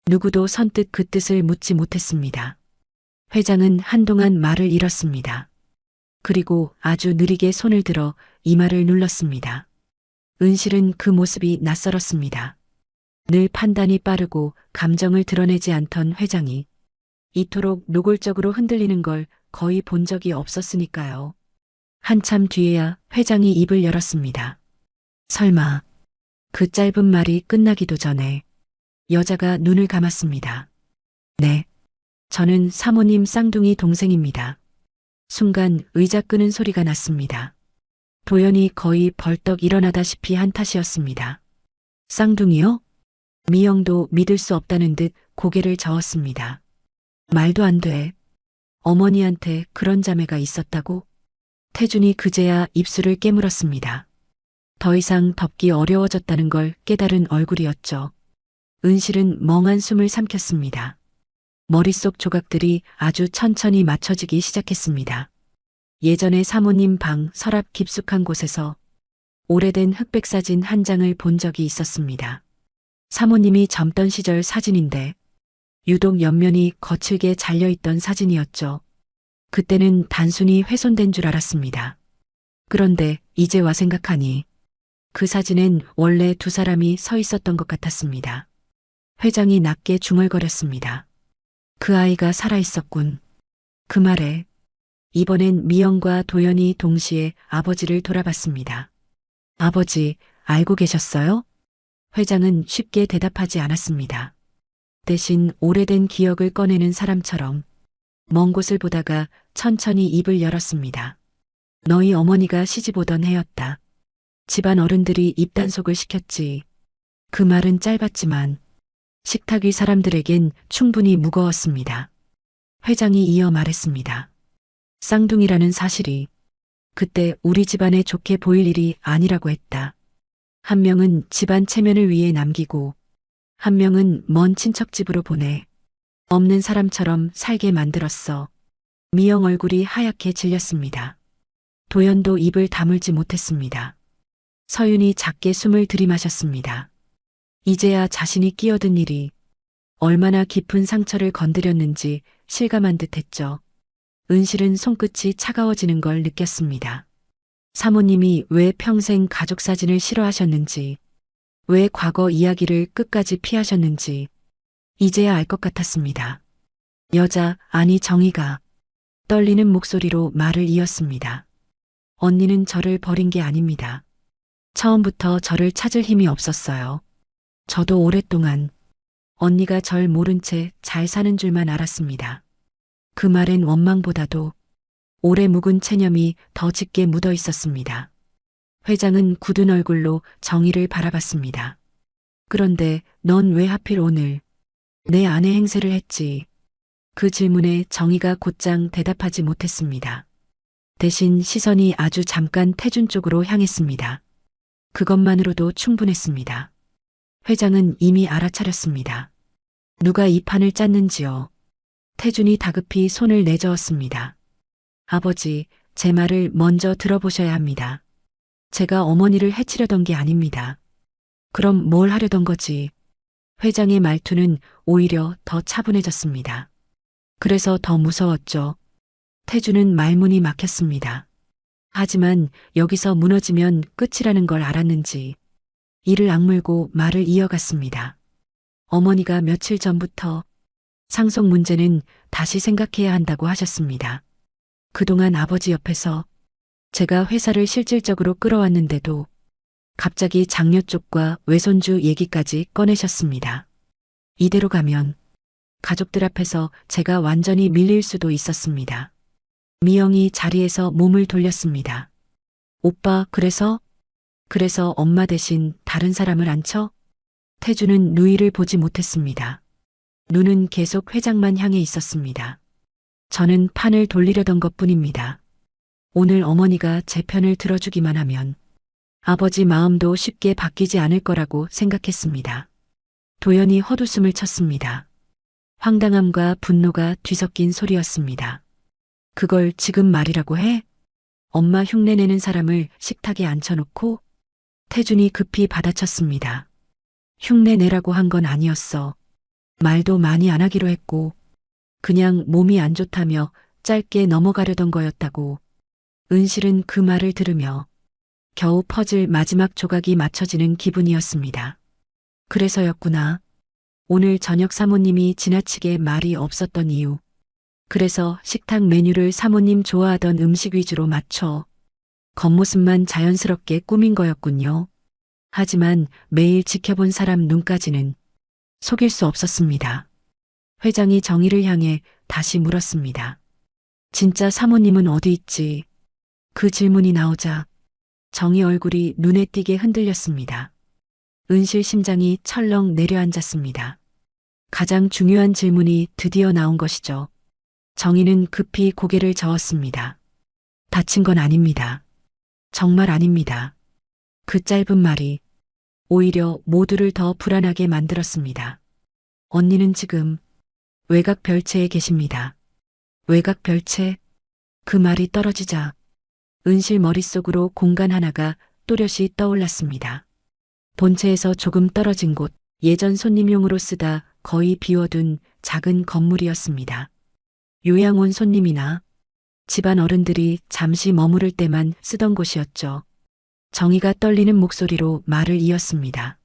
누구도 선뜻 그 뜻을 묻지 못했습니다. 회장은 한동안 말을 잃었습니다. 그리고 아주 느리게 손을 들어 이마를 눌렀습니다. 은실은 그 모습이 낯설었습니다. 늘 판단이 빠르고 감정을 드러내지 않던 회장이 이토록 노골적으로 흔들리는 걸 거의 본 적이 없었으니까요. 한참 뒤에야 회장이 입을 열었습니다. 설마 그 짧은 말이 끝나기도 전에 여자가 눈을 감았습니다. 네, 저는 사모님 쌍둥이 동생입니다. 순간 의자 끄는 소리가 났습니다. 도연이 거의 벌떡 일어나다시피 한 탓이었습니다. 쌍둥이요? 미영도 믿을 수 없다는 듯 고개를 저었습니다. 말도 안 돼. 어머니한테 그런 자매가 있었다고? 태준이 그제야 입술을 깨물었습니다. 더 이상 덮기 어려워졌다는 걸 깨달은 얼굴이었죠. 은실은 멍한 숨을 삼켰습니다. 머릿속 조각들이 아주 천천히 맞춰지기 시작했습니다. 예전에 사모님 방 서랍 깊숙한 곳에서 오래된 흑백 사진 한 장을 본 적이 있었습니다. 사모님이 젊던 시절 사진인데 유독 옆면이 거칠게 잘려있던 사진이었죠. 그때는 단순히 훼손된 줄 알았습니다. 그런데 이제 와 생각하니 그 사진엔 원래 두 사람이 서 있었던 것 같았습니다. 회장이 낮게 중얼거렸습니다. 그 아이가 살아있었군. 그 말에 이번엔 미영과 도연이 동시에 아버지를 돌아봤습니다. 아버지, 알고 계셨어요? 회장은 쉽게 대답하지 않았습니다. 대신 오래된 기억을 꺼내는 사람처럼 먼 곳을 보다가 천천히 입을 열었습니다. 너희 어머니가 시집 오던 해였다. 집안 어른들이 입단속을 시켰지. 그 말은 짧았지만 식탁 위 사람들에겐 충분히 무거웠습니다. 회장이 이어 말했습니다. 쌍둥이라는 사실이 그때 우리 집안에 좋게 보일 일이 아니라고 했다. 한 명은 집안 체면을 위해 남기고 한 명은 먼 친척 집으로 보내 없는 사람처럼 살게 만들었어. 미영 얼굴이 하얗게 질렸습니다. 도연도 입을 다물지 못했습니다. 서윤이 작게 숨을 들이마셨습니다. 이제야 자신이 끼어든 일이 얼마나 깊은 상처를 건드렸는지 실감한 듯했죠. 은실은 손끝이 차가워지는 걸 느꼈습니다. 사모님이 왜 평생 가족 사진을 싫어하셨는지, 왜 과거 이야기를 끝까지 피하셨는지 이제야 알 것 같았습니다. 여자, 아니 정희가 떨리는 목소리로 말을 이었습니다. 언니는 저를 버린 게 아닙니다. 처음부터 저를 찾을 힘이 없었어요. 저도 오랫동안 언니가 절 모른 채 잘 사는 줄만 알았습니다. 그 말엔 원망보다도 오래 묵은 체념이 더 짙게 묻어 있었습니다. 회장은 굳은 얼굴로 정희를 바라봤습니다. 그런데 넌 왜 하필 오늘 내 아내 행세를 했지? 그 질문에 정희가 곧장 대답하지 못했습니다. 대신 시선이 아주 잠깐 태준 쪽으로 향했습니다. 그것만으로도 충분했습니다. 회장은 이미 알아차렸습니다. 누가 이 판을 짰는지요? 태준이 다급히 손을 내저었습니다. 아버지, 제 말을 먼저 들어보셔야 합니다. 제가 어머니를 해치려던 게 아닙니다. 그럼 뭘 하려던 거지? 회장의 말투는 오히려 더 차분해졌습니다. 그래서 더 무서웠죠. 태준은 말문이 막혔습니다. 하지만 여기서 무너지면 끝이라는 걸 알았는지 이를 악물고 말을 이어갔습니다. 어머니가 며칠 전부터 상속 문제는 다시 생각해야 한다고 하셨습니다. 그동안 아버지 옆에서 제가 회사를 실질적으로 끌어왔는데도 갑자기 장녀 쪽과 외손주 얘기까지 꺼내셨습니다. 이대로 가면 가족들 앞에서 제가 완전히 밀릴 수도 있었습니다. 미영이 자리에서 몸을 돌렸습니다. 오빠, 그래서 엄마 대신 다른 사람을 앉혀? 태주는 누이를 보지 못했습니다. 눈은 계속 회장만 향해 있었습니다. 저는 판을 돌리려던 것뿐입니다. 오늘 어머니가 제 편을 들어주기만 하면 아버지 마음도 쉽게 바뀌지 않을 거라고 생각했습니다. 도연이 헛웃음을 쳤습니다. 황당함과 분노가 뒤섞인 소리였습니다. 그걸 지금 말이라고 해? 엄마 흉내내는 사람을 식탁에 앉혀놓고 태준이 급히 받아쳤습니다. 흉내내라고 한 건 아니었어. 말도 많이 안 하기로 했고 그냥 몸이 안 좋다며 짧게 넘어가려던 거였다고. 은실은 그 말을 들으며 겨우 퍼즐 마지막 조각이 맞춰지는 기분이었습니다. 그래서였구나. 오늘 저녁 사모님이 지나치게 말이 없었던 이유. 그래서 식탁 메뉴를 사모님 좋아하던 음식 위주로 맞춰 겉모습만 자연스럽게 꾸민 거였군요. 하지만 매일 지켜본 사람 눈까지는 속일 수 없었습니다. 회장이 정희를 향해 다시 물었습니다. 진짜 사모님은 어디 있지? 그 질문이 나오자 정희 얼굴이 눈에 띄게 흔들렸습니다. 은실 심장이 철렁 내려앉았습니다. 가장 중요한 질문이 드디어 나온 것이죠. 정희는 급히 고개를 저었습니다. 다친 건 아닙니다. 정말 아닙니다. 그 짧은 말이 오히려 모두를 더 불안하게 만들었습니다. 언니는 지금 외곽 별채에 계십니다. 외곽 별채? 그 말이 떨어지자 은실 머릿속으로 공간 하나가 또렷이 떠올랐습니다. 본체에서 조금 떨어진 곳, 예전 손님용으로 쓰다 거의 비워둔 작은 건물이었습니다. 요양 온 손님이나 집안 어른들이 잠시 머무를 때만 쓰던 곳이었죠. 정희가 떨리는 목소리로 말을 이었습니다.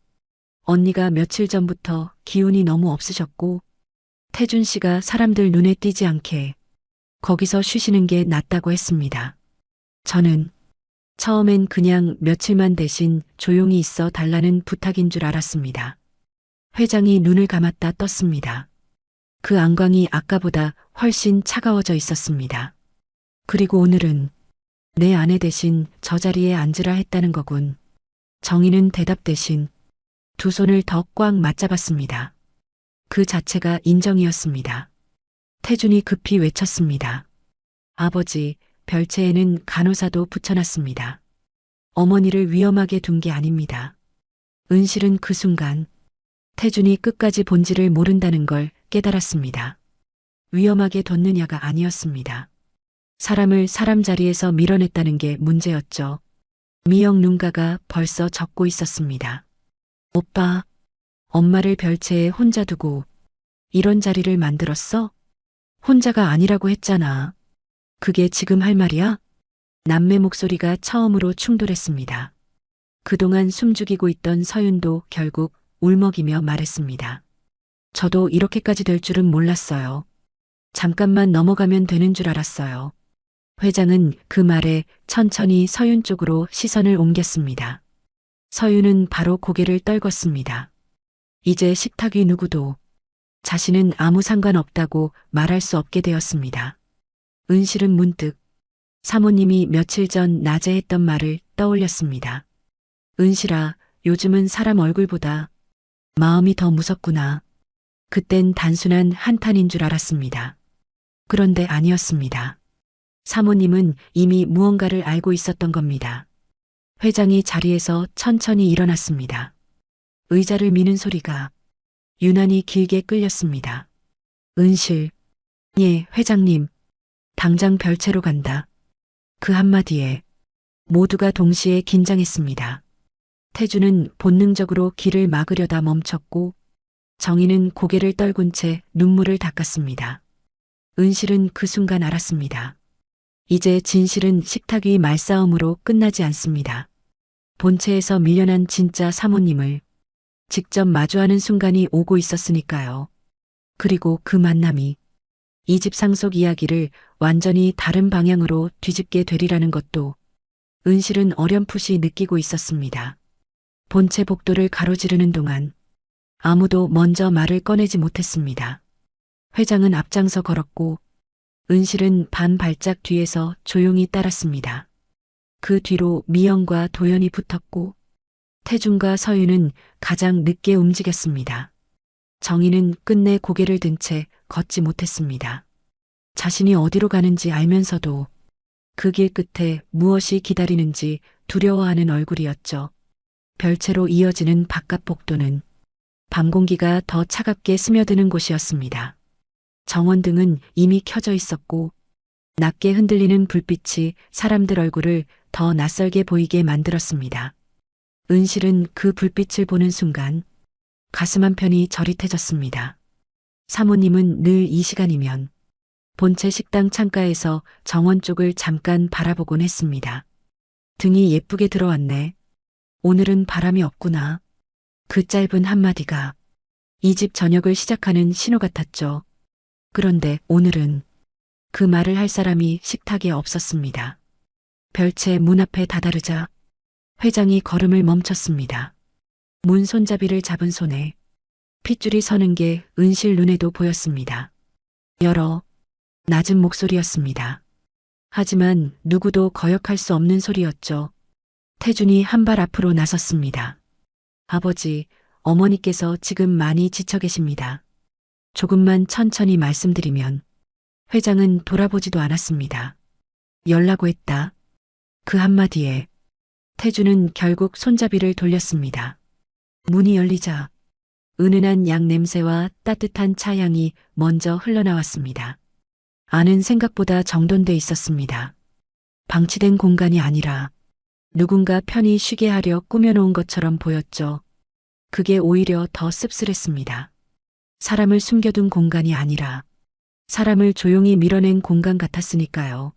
언니가 며칠 전부터 기운이 너무 없으셨고 태준 씨가 사람들 눈에 띄지 않게 거기서 쉬시는 게 낫다고 했습니다. 저는 처음엔 그냥 며칠만 대신 조용히 있어 달라는 부탁인 줄 알았습니다. 회장이 눈을 감았다 떴습니다. 그 안광이 아까보다 훨씬 차가워져 있었습니다. 그리고 오늘은 내 아내 대신 저 자리에 앉으라 했다는 거군. 정희는 대답 대신 두 손을 더 꽉 맞잡았습니다. 그 자체가 인정이었습니다. 태준이 급히 외쳤습니다. 아버지, 별채에는 간호사도 붙여놨습니다. 어머니를 위험하게 둔 게 아닙니다. 은실은 그 순간 태준이 끝까지 본질을 모른다는 걸 깨달았습니다. 위험하게 뒀느냐가 아니었습니다. 사람을 사람 자리에서 밀어냈다는 게 문제였죠. 미영 눈가가 벌써 젖고 있었습니다. 오빠, 엄마를 별채에 혼자 두고 이런 자리를 만들었어? 혼자가 아니라고 했잖아. 그게 지금 할 말이야? 남매 목소리가 처음으로 충돌했습니다. 그동안 숨죽이고 있던 서윤도 결국 울먹이며 말했습니다. 저도 이렇게까지 될 줄은 몰랐어요. 잠깐만 넘어가면 되는 줄 알았어요. 회장은 그 말에 천천히 서윤 쪽으로 시선을 옮겼습니다. 서윤은 바로 고개를 떨궜습니다. 이제 식탁 위 누구도 자신은 아무 상관없다고 말할 수 없게 되었습니다. 은실은 문득 사모님이 며칠 전 낮에 했던 말을 떠올렸습니다. 은실아, 요즘은 사람 얼굴보다 마음이 더 무섭구나. 그땐 단순한 한탄인 줄 알았습니다. 그런데 아니었습니다. 사모님은 이미 무언가를 알고 있었던 겁니다. 회장이 자리에서 천천히 일어났습니다. 의자를 미는 소리가 유난히 길게 끌렸습니다. 은실, 예, 회장님, 당장 별채로 간다. 그 한마디에 모두가 동시에 긴장했습니다. 태주는 본능적으로 길을 막으려다 멈췄고 정희는 고개를 떨군 채 눈물을 닦았습니다. 은실은 그 순간 알았습니다. 이제 진실은 식탁 위 말싸움으로 끝나지 않습니다. 본체에서 밀려난 진짜 사모님을 직접 마주하는 순간이 오고 있었으니까요. 그리고 그 만남이 이 집 상속 이야기를 완전히 다른 방향으로 뒤집게 되리라는 것도 은실은 어렴풋이 느끼고 있었습니다. 본체 복도를 가로지르는 동안 아무도 먼저 말을 꺼내지 못했습니다. 회장은 앞장서 걸었고 은실은 반 발짝 뒤에서 조용히 따랐습니다. 그 뒤로 미영과 도연이 붙었고 태준과 서윤은 가장 늦게 움직였습니다. 정희는 끝내 고개를 든 채 걷지 못했습니다. 자신이 어디로 가는지 알면서도 그 길 끝에 무엇이 기다리는지 두려워하는 얼굴이었죠. 별채로 이어지는 바깥 복도는 밤 공기가 더 차갑게 스며드는 곳이었습니다. 정원등은 이미 켜져 있었고 낮게 흔들리는 불빛이 사람들 얼굴을 더 낯설게 보이게 만들었습니다. 은실은 그 불빛을 보는 순간 가슴 한편이 저릿해졌습니다. 사모님은 늘 이 시간이면 본체 식당 창가에서 정원 쪽을 잠깐 바라보곤 했습니다. 등이 예쁘게 들어왔네. 오늘은 바람이 없구나. 그 짧은 한마디가 이 집 저녁을 시작하는 신호 같았죠. 그런데 오늘은 그 말을 할 사람이 식탁에 없었습니다. 별채 문 앞에 다다르자 회장이 걸음을 멈췄습니다. 문 손잡이를 잡은 손에 핏줄이 서는 게 은실 눈에도 보였습니다. 열어. 낮은 목소리였습니다. 하지만 누구도 거역할 수 없는 소리였죠. 태준이 한 발 앞으로 나섰습니다. 아버지, 어머니께서 지금 많이 지쳐 계십니다. 조금만 천천히 말씀드리면 회장은 돌아보지도 않았습니다. 열라고 했다. 그 한마디에 태준은 결국 손잡이를 돌렸습니다. 문이 열리자 은은한 양 냄새와 따뜻한 차향이 먼저 흘러나왔습니다. 안은 생각보다 정돈돼 있었습니다. 방치된 공간이 아니라 누군가 편히 쉬게 하려 꾸며놓은 것처럼 보였죠. 그게 오히려 더 씁쓸했습니다. 사람을 숨겨둔 공간이 아니라 사람을 조용히 밀어낸 공간 같았으니까요.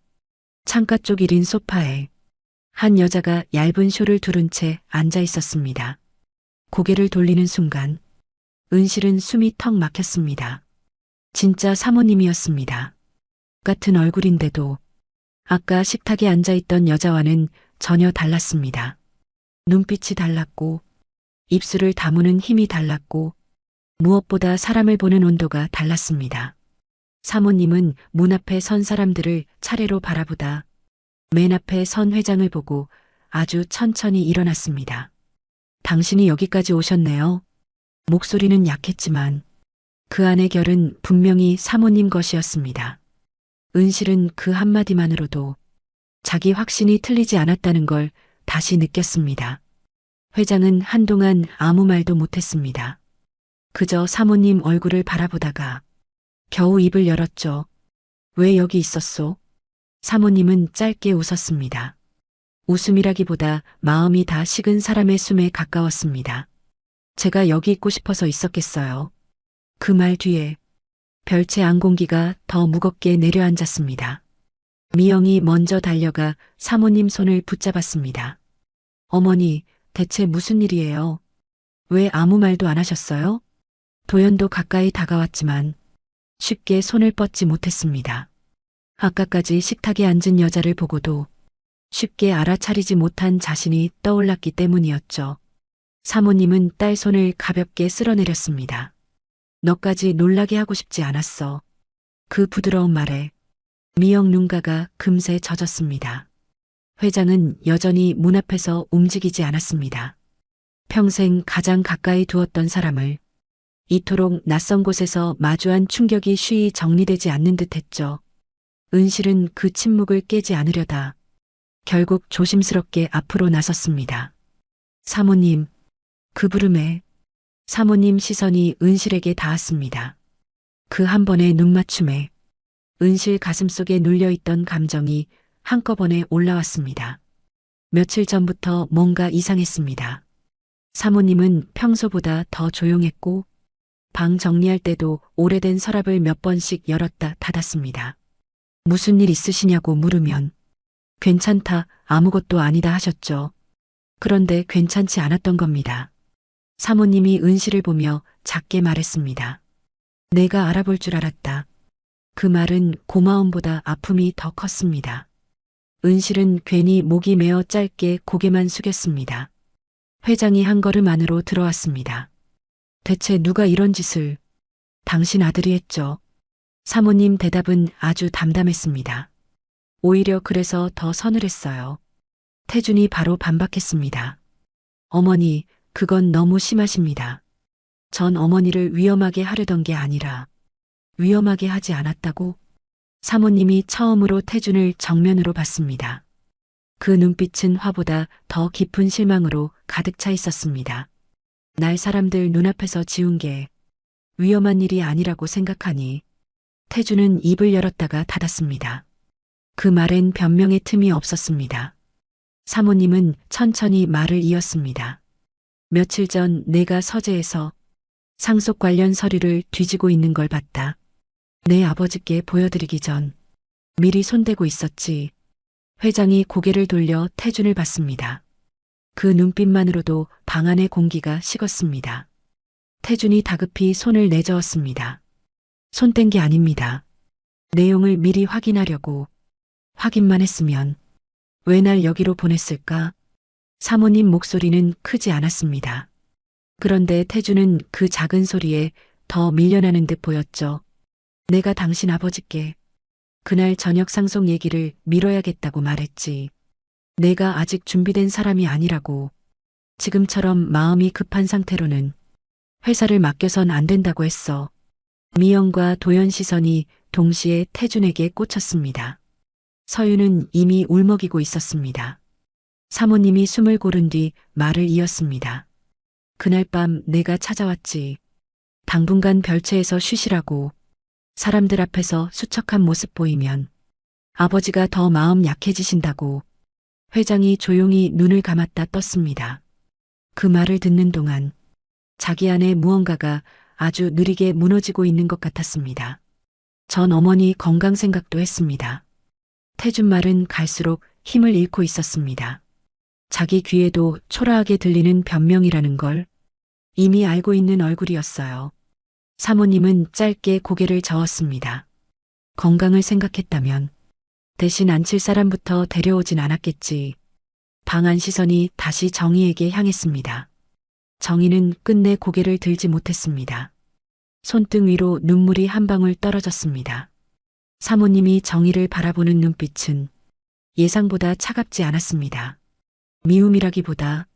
창가 쪽 1인 소파에 한 여자가 얇은 쇼를 두른 채 앉아 있었습니다. 고개를 돌리는 순간 은실은 숨이 턱 막혔습니다. 진짜 사모님이었습니다. 같은 얼굴인데도 아까 식탁에 앉아있던 여자와는 전혀 달랐습니다. 눈빛이 달랐고 입술을 다무는 힘이 달랐고 무엇보다 사람을 보는 온도가 달랐습니다. 사모님은 문 앞에 선 사람들을 차례로 바라보다 맨 앞에 선 회장을 보고 아주 천천히 일어났습니다. 당신이 여기까지 오셨네요. 목소리는 약했지만 그 안의 결은 분명히 사모님 것이었습니다. 은실은 그 한마디만으로도 자기 확신이 틀리지 않았다는 걸 다시 느꼈습니다. 회장은 한동안 아무 말도 못했습니다. 그저 사모님 얼굴을 바라보다가 겨우 입을 열었죠. 왜 여기 있었소? 사모님은 짧게 웃었습니다. 웃음이라기보다 마음이 다 식은 사람의 숨에 가까웠습니다. 제가 여기 있고 싶어서 있었겠어요. 그 말 뒤에 별채 안공기가 더 무겁게 내려앉았습니다. 미영이 먼저 달려가 사모님 손을 붙잡았습니다. 어머니, 대체 무슨 일이에요? 왜 아무 말도 안 하셨어요? 도연도 가까이 다가왔지만 쉽게 손을 뻗지 못했습니다. 아까까지 식탁에 앉은 여자를 보고도 쉽게 알아차리지 못한 자신이 떠올랐기 때문이었죠. 사모님은 딸 손을 가볍게 쓸어내렸습니다. 너까지 놀라게 하고 싶지 않았어. 그 부드러운 말에 미영 눈가가 금세 젖었습니다. 회장은 여전히 문 앞에서 움직이지 않았습니다. 평생 가장 가까이 두었던 사람을 이토록 낯선 곳에서 마주한 충격이 쉬이 정리되지 않는 듯했죠. 은실은 그 침묵을 깨지 않으려다 결국 조심스럽게 앞으로 나섰습니다. 사모님, 그 부름에 사모님 시선이 은실에게 닿았습니다. 그 한 번의 눈맞춤에 은실 가슴속에 눌려있던 감정이 한꺼번에 올라왔습니다. 며칠 전부터 뭔가 이상했습니다. 사모님은 평소보다 더 조용했고 방 정리할 때도 오래된 서랍을 몇 번씩 열었다 닫았습니다. 무슨 일 있으시냐고 물으면 괜찮다, 아무것도 아니다 하셨죠. 그런데 괜찮지 않았던 겁니다. 사모님이 은실을 보며 작게 말했습니다. 내가 알아볼 줄 알았다. 그 말은 고마움보다 아픔이 더 컸습니다. 은실은 괜히 목이 메어 짧게 고개만 숙였습니다. 회장이 한 걸음 안으로 들어왔습니다. 대체 누가 이런 짓을? 당신 아들이 했죠. 사모님 대답은 아주 담담했습니다. 오히려 그래서 더 서늘했어요. 태준이 바로 반박했습니다. 어머니, 그건 너무 심하십니다. 전 어머니를 위험하게 하려던 게 아니라 위험하게 하지 않았다고? 사모님이 처음으로 태준을 정면으로 봤습니다. 그 눈빛은 화보다 더 깊은 실망으로 가득 차 있었습니다. 날 사람들 눈앞에서 지운 게 위험한 일이 아니라고 생각하니 태준은 입을 열었다가 닫았습니다. 그 말엔 변명의 틈이 없었습니다. 사모님은 천천히 말을 이었습니다. 며칠 전 내가 서재에서 상속 관련 서류를 뒤지고 있는 걸 봤다. 내 아버지께 보여드리기 전 미리 손대고 있었지. 회장이 고개를 돌려 태준을 봤습니다. 그 눈빛만으로도 방 안의 공기가 식었습니다. 태준이 다급히 손을 내저었습니다. 손뗀 게 아닙니다. 내용을 미리 확인하려고. 확인만 했으면 왜 날 여기로 보냈을까? 사모님 목소리는 크지 않았습니다. 그런데 태준은 그 작은 소리에 더 밀려나는 듯 보였죠. 내가 당신 아버지께 그날 저녁 상속 얘기를 미뤄야겠다고 말했지. 내가 아직 준비된 사람이 아니라고. 지금처럼 마음이 급한 상태로는 회사를 맡겨선 안 된다고 했어. 미영과 도연 시선이 동시에 태준에게 꽂혔습니다. 서유는 이미 울먹이고 있었습니다. 사모님이 숨을 고른 뒤 말을 이었습니다. 그날 밤 내가 찾아왔지. 당분간 별채에서 쉬시라고. 사람들 앞에서 수척한 모습 보이면 아버지가 더 마음 약해지신다고. 회장이 조용히 눈을 감았다 떴습니다. 그 말을 듣는 동안 자기 안에 무언가가 아주 느리게 무너지고 있는 것 같았습니다. 전 어머니 건강 생각도 했습니다. 태준 말은 갈수록 힘을 잃고 있었습니다. 자기 귀에도 초라하게 들리는 변명이라는 걸 이미 알고 있는 얼굴이었어요. 사모님은 짧게 고개를 저었습니다. 건강을 생각했다면 대신 앉힐 사람부터 데려오진 않았겠지. 방 안 시선이 다시 정희에게 향했습니다. 정희는 끝내 고개를 들지 못했습니다. 손등 위로 눈물이 한 방울 떨어졌습니다. 사모님이 정희를 바라보는 눈빛은 예상보다 차갑지 않았습니다. 미움이라기보다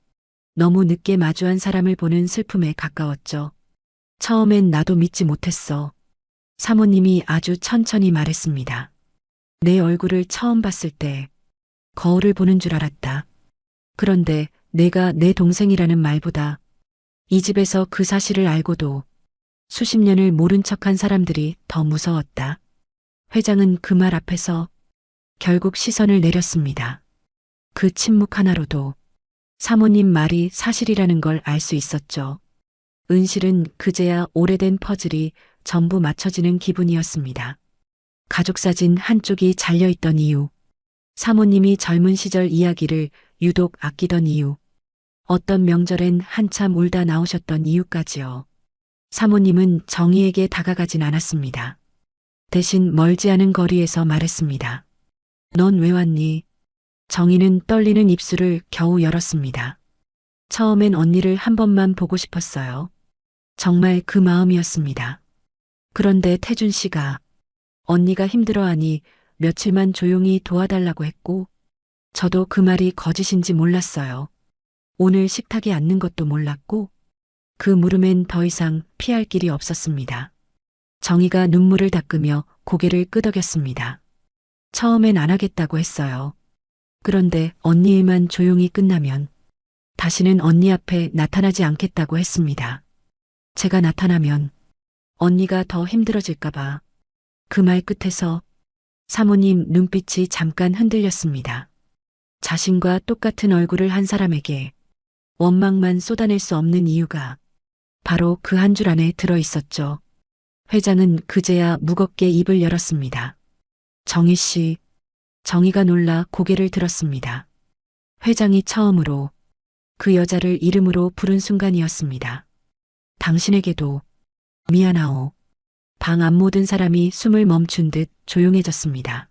너무 늦게 마주한 사람을 보는 슬픔에 가까웠죠. 처음엔 나도 믿지 못했어. 사모님이 아주 천천히 말했습니다. 내 얼굴을 처음 봤을 때 거울을 보는 줄 알았다. 그런데 내가 내 동생이라는 말보다 이 집에서 그 사실을 알고도 수십 년을 모른 척한 사람들이 더 무서웠다. 회장은 그 말 앞에서 결국 시선을 내렸습니다. 그 침묵 하나로도 사모님 말이 사실이라는 걸 알 수 있었죠. 은실은 그제야 오래된 퍼즐이 전부 맞춰지는 기분이었습니다. 가족사진 한쪽이 잘려있던 이유, 사모님이 젊은 시절 이야기를 유독 아끼던 이유, 어떤 명절엔 한참 울다 나오셨던 이유까지요. 사모님은 정희에게 다가가진 않았습니다. 대신 멀지 않은 거리에서 말했습니다. 넌 왜 왔니? 정희는 떨리는 입술을 겨우 열었습니다. 처음엔 언니를 한 번만 보고 싶었어요. 정말 그 마음이었습니다. 그런데 태준 씨가 언니가 힘들어하니 며칠만 조용히 도와달라고 했고 저도 그 말이 거짓인지 몰랐어요. 오늘 식탁에 앉는 것도 몰랐고 그 물음엔 더 이상 피할 길이 없었습니다. 정희가 눈물을 닦으며 고개를 끄덕였습니다. 처음엔 안 하겠다고 했어요. 그런데 언니 일만 조용히 끝나면 다시는 언니 앞에 나타나지 않겠다고 했습니다. 제가 나타나면 언니가 더 힘들어질까봐. 그 말 끝에서 사모님 눈빛이 잠깐 흔들렸습니다. 자신과 똑같은 얼굴을 한 사람에게 원망만 쏟아낼 수 없는 이유가 바로 그 한 줄 안에 들어 있었죠. 회장은 그제야 무겁게 입을 열었습니다. 정희 씨, 정희가 놀라 고개를 들었습니다. 회장이 처음으로 그 여자를 이름으로 부른 순간이었습니다. 당신에게도 미안하오. 방 안 모든 사람이 숨을 멈춘 듯 조용해졌습니다.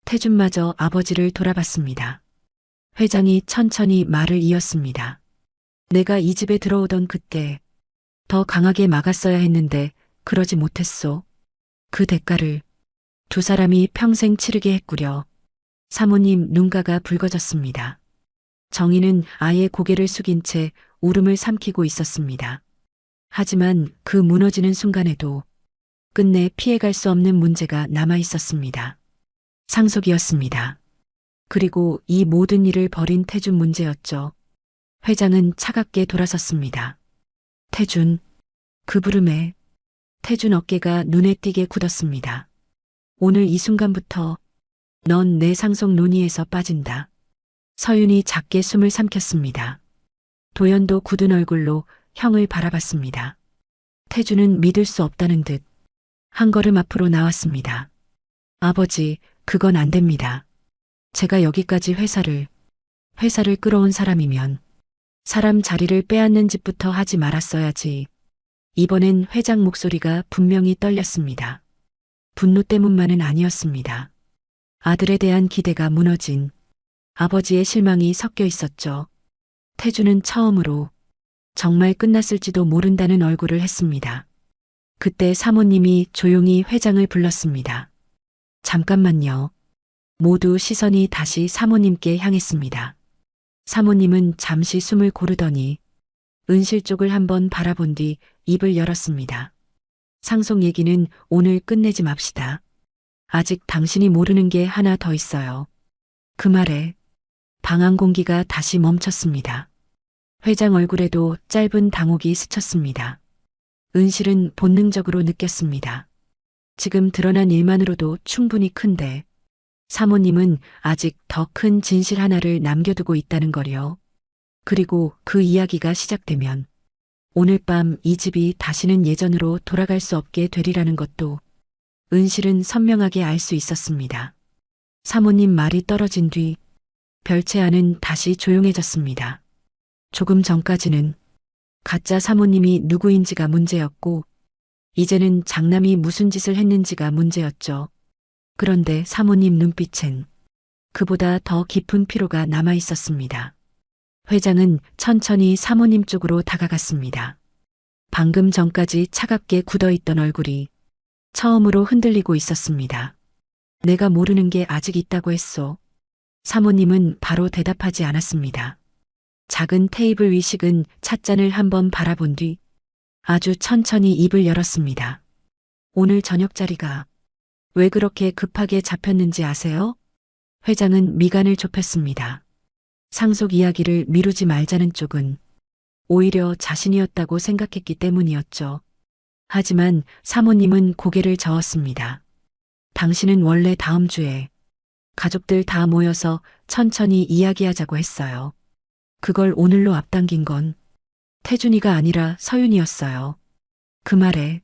태준마저 아버지를 돌아봤습니다. 회장이 천천히 말을 이었습니다. 내가 이 집에 들어오던 그때 더 강하게 막았어야 했는데 그러지 못했소. 그 대가를 두 사람이 평생 치르게 했구려. 사모님 눈가가 붉어졌습니다. 정희는 아예 고개를 숙인 채 울음을 삼키고 있었습니다. 하지만 그 무너지는 순간에도 끝내 피해갈 수 없는 문제가 남아 있었습니다. 상속이었습니다. 그리고 이 모든 일을 벌인 태준 문제였죠. 회장은 차갑게 돌아섰습니다. 태준, 그 부름에 태준 어깨가 눈에 띄게 굳었습니다. 오늘 이 순간부터 넌 내 상속 논의에서 빠진다. 서윤이 작게 숨을 삼켰습니다. 도연도 굳은 얼굴로 형을 바라봤습니다. 태준은 믿을 수 없다는 듯 한 걸음 앞으로 나왔습니다. 아버지, 그건 안 됩니다. 제가 여기까지 회사를 끌어온 사람이면 사람 자리를 빼앗는 짓부터 하지 말았어야지. 이번엔 회장 목소리가 분명히 떨렸습니다. 분노 때문만은 아니었습니다. 아들에 대한 기대가 무너진 아버지의 실망이 섞여 있었죠. 태준은 처음으로 정말 끝났을지도 모른다는 얼굴을 했습니다. 그때 사모님이 조용히 회장을 불렀습니다. 잠깐만요. 모두 시선이 다시 사모님께 향했습니다. 사모님은 잠시 숨을 고르더니 은실 쪽을 한번 바라본 뒤 입을 열었습니다. 상속 얘기는 오늘 끝내지 맙시다. 아직 당신이 모르는 게 하나 더 있어요. 그 말에 방 안 공기가 다시 멈췄습니다. 회장 얼굴에도 짧은 당혹이 스쳤습니다. 은실은 본능적으로 느꼈습니다. 지금 드러난 일만으로도 충분히 큰데 사모님은 아직 더 큰 진실 하나를 남겨두고 있다는 거요. 그리고 그 이야기가 시작되면 오늘 밤 이 집이 다시는 예전으로 돌아갈 수 없게 되리라는 것도 은실은 선명하게 알 수 있었습니다. 사모님 말이 떨어진 뒤 별채 안은 다시 조용해졌습니다. 조금 전까지는 가짜 사모님이 누구인지가 문제였고 이제는 장남이 무슨 짓을 했는지가 문제였죠. 그런데 사모님 눈빛엔 그보다 더 깊은 피로가 남아 있었습니다. 회장은 천천히 사모님 쪽으로 다가갔습니다. 방금 전까지 차갑게 굳어있던 얼굴이 처음으로 흔들리고 있었습니다. 내가 모르는 게 아직 있다고 했소. 사모님은 바로 대답하지 않았습니다. 작은 테이블 위 식은 찻잔을 한번 바라본 뒤 아주 천천히 입을 열었습니다. 오늘 저녁 자리가 왜 그렇게 급하게 잡혔는지 아세요? 회장은 미간을 좁혔습니다. 상속 이야기를 미루지 말자는 쪽은 오히려 자신이었다고 생각했기 때문이었죠. 하지만 사모님은 고개를 저었습니다. 당신은 원래 다음 주에 가족들 다 모여서 천천히 이야기하자고 했어요. 그걸 오늘로 앞당긴 건 태준이가 아니라 서윤이었어요. 그 말에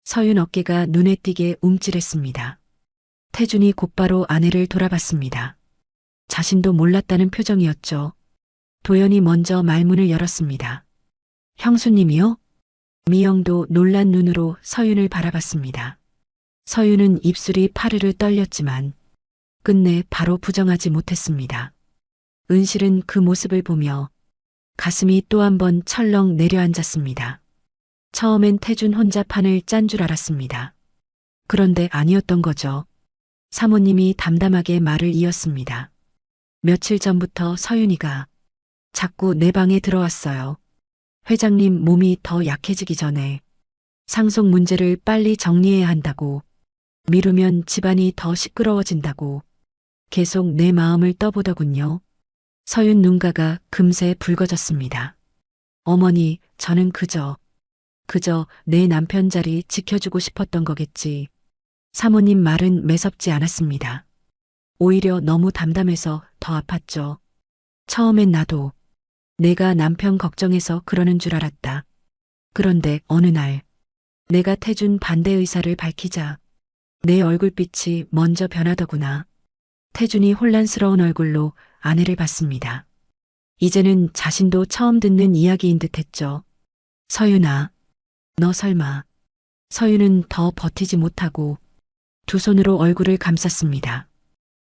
서윤 어깨가 눈에 띄게 움찔했습니다. 태준이 곧바로 아내를 돌아봤습니다. 자신도 몰랐다는 표정이었죠. 도연이 먼저 말문을 열었습니다. 형수님이요? 미영도 놀란 눈으로 서윤을 바라봤습니다. 서윤은 입술이 파르르 떨렸지만 끝내 바로 부정하지 못했습니다. 은실은 그 모습을 보며 가슴이 또 한 번 철렁 내려앉았습니다. 처음엔 태준 혼자 판을 짠 줄 알았습니다. 그런데 아니었던 거죠. 사모님이 담담하게 말을 이었습니다. 며칠 전부터 서윤이가 자꾸 내 방에 들어왔어요. 회장님 몸이 더 약해지기 전에 상속 문제를 빨리 정리해야 한다고, 미루면 집안이 더 시끄러워진다고 계속 내 마음을 떠보더군요. 서윤 눈가가 금세 붉어졌습니다. 어머니, 저는 그저 내 남편 자리 지켜주고 싶었던 거겠지. 사모님 말은 매섭지 않았습니다. 오히려 너무 담담해서 더 아팠죠. 처음엔 나도 내가 남편 걱정해서 그러는 줄 알았다. 그런데 어느 날 내가 태준 반대 의사를 밝히자 내 얼굴빛이 먼저 변하더구나. 태준이 혼란스러운 얼굴로 아내를 봤습니다. 이제는 자신도 처음 듣는 이야기인 듯했죠. 서윤아, 너 설마. 서윤은 더 버티지 못하고 두 손으로 얼굴을 감쌌습니다.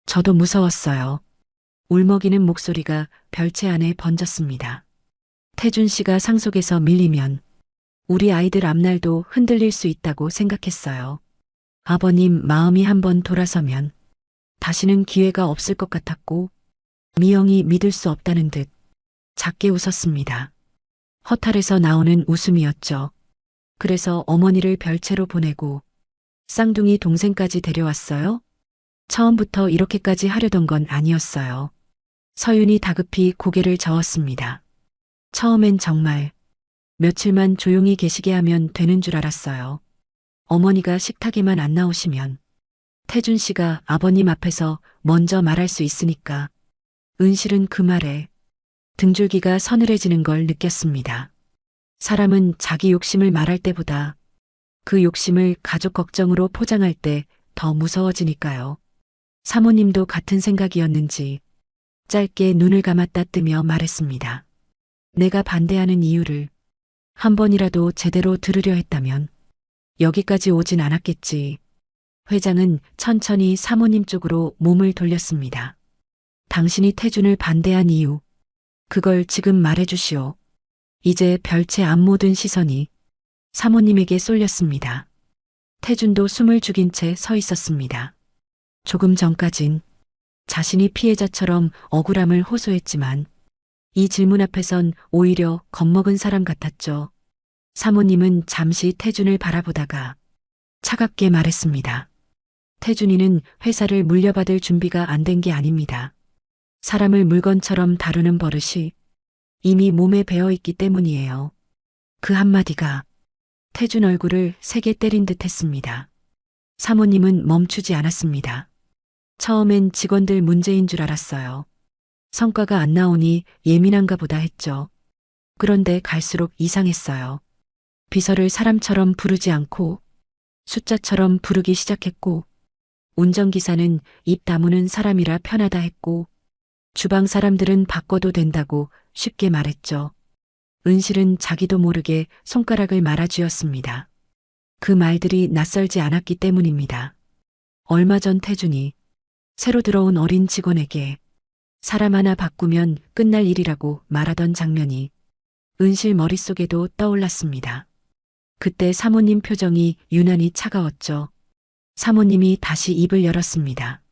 저도 무서웠어요. 울먹이는 목소리가 별채 안에 번졌습니다. 태준 씨가 상속에서 밀리면 우리 아이들 앞날도 흔들릴 수 있다고 생각했어요. 아버님 마음이 한번 돌아서면 다시는 기회가 없을 것 같았고, 미영이 믿을 수 없다는 듯 작게 웃었습니다. 허탈해서 나오는 웃음이었죠. 그래서 어머니를 별채로 보내고 쌍둥이 동생까지 데려왔어요? 처음부터 이렇게까지 하려던 건 아니었어요. 서윤이 다급히 고개를 저었습니다. 처음엔 정말 며칠만 조용히 계시게 하면 되는 줄 알았어요. 어머니가 식탁에만 안 나오시면 태준 씨가 아버님 앞에서 먼저 말할 수 있으니까. 은실은 그 말에 등줄기가 서늘해지는 걸 느꼈습니다. 사람은 자기 욕심을 말할 때보다 그 욕심을 가족 걱정으로 포장할 때 더 무서워지니까요. 사모님도 같은 생각이었는지 짧게 눈을 감았다 뜨며 말했습니다. 내가 반대하는 이유를 한 번이라도 제대로 들으려 했다면 여기까지 오진 않았겠지. 회장은 천천히 사모님 쪽으로 몸을 돌렸습니다. 당신이 태준을 반대한 이유, 그걸 지금 말해주시오. 이제 별채 안 모든 시선이 사모님에게 쏠렸습니다. 태준도 숨을 죽인 채 서 있었습니다. 조금 전까진 자신이 피해자처럼 억울함을 호소했지만 이 질문 앞에선 오히려 겁먹은 사람 같았죠. 사모님은 잠시 태준을 바라보다가 차갑게 말했습니다. 태준이는 회사를 물려받을 준비가 안 된 게 아닙니다. 사람을 물건처럼 다루는 버릇이 이미 몸에 배어있기 때문이에요. 그 한마디가 태준 얼굴을 세게 때린 듯 했습니다. 사모님은 멈추지 않았습니다. 처음엔 직원들 문제인 줄 알았어요. 성과가 안 나오니 예민한가 보다 했죠. 그런데 갈수록 이상했어요. 비서를 사람처럼 부르지 않고 숫자처럼 부르기 시작했고, 운전기사는 입 다무는 사람이라 편하다 했고, 주방 사람들은 바꿔도 된다고 쉽게 말했죠. 은실은 자기도 모르게 손가락을 말아쥐었습니다. 그 말들이 낯설지 않았기 때문입니다. 얼마 전 태준이 새로 들어온 어린 직원에게 사람 하나 바꾸면 끝날 일이라고 말하던 장면이 은실 머릿속에도 떠올랐습니다. 그때 사모님 표정이 유난히 차가웠죠. 사모님이 다시 입을 열었습니다.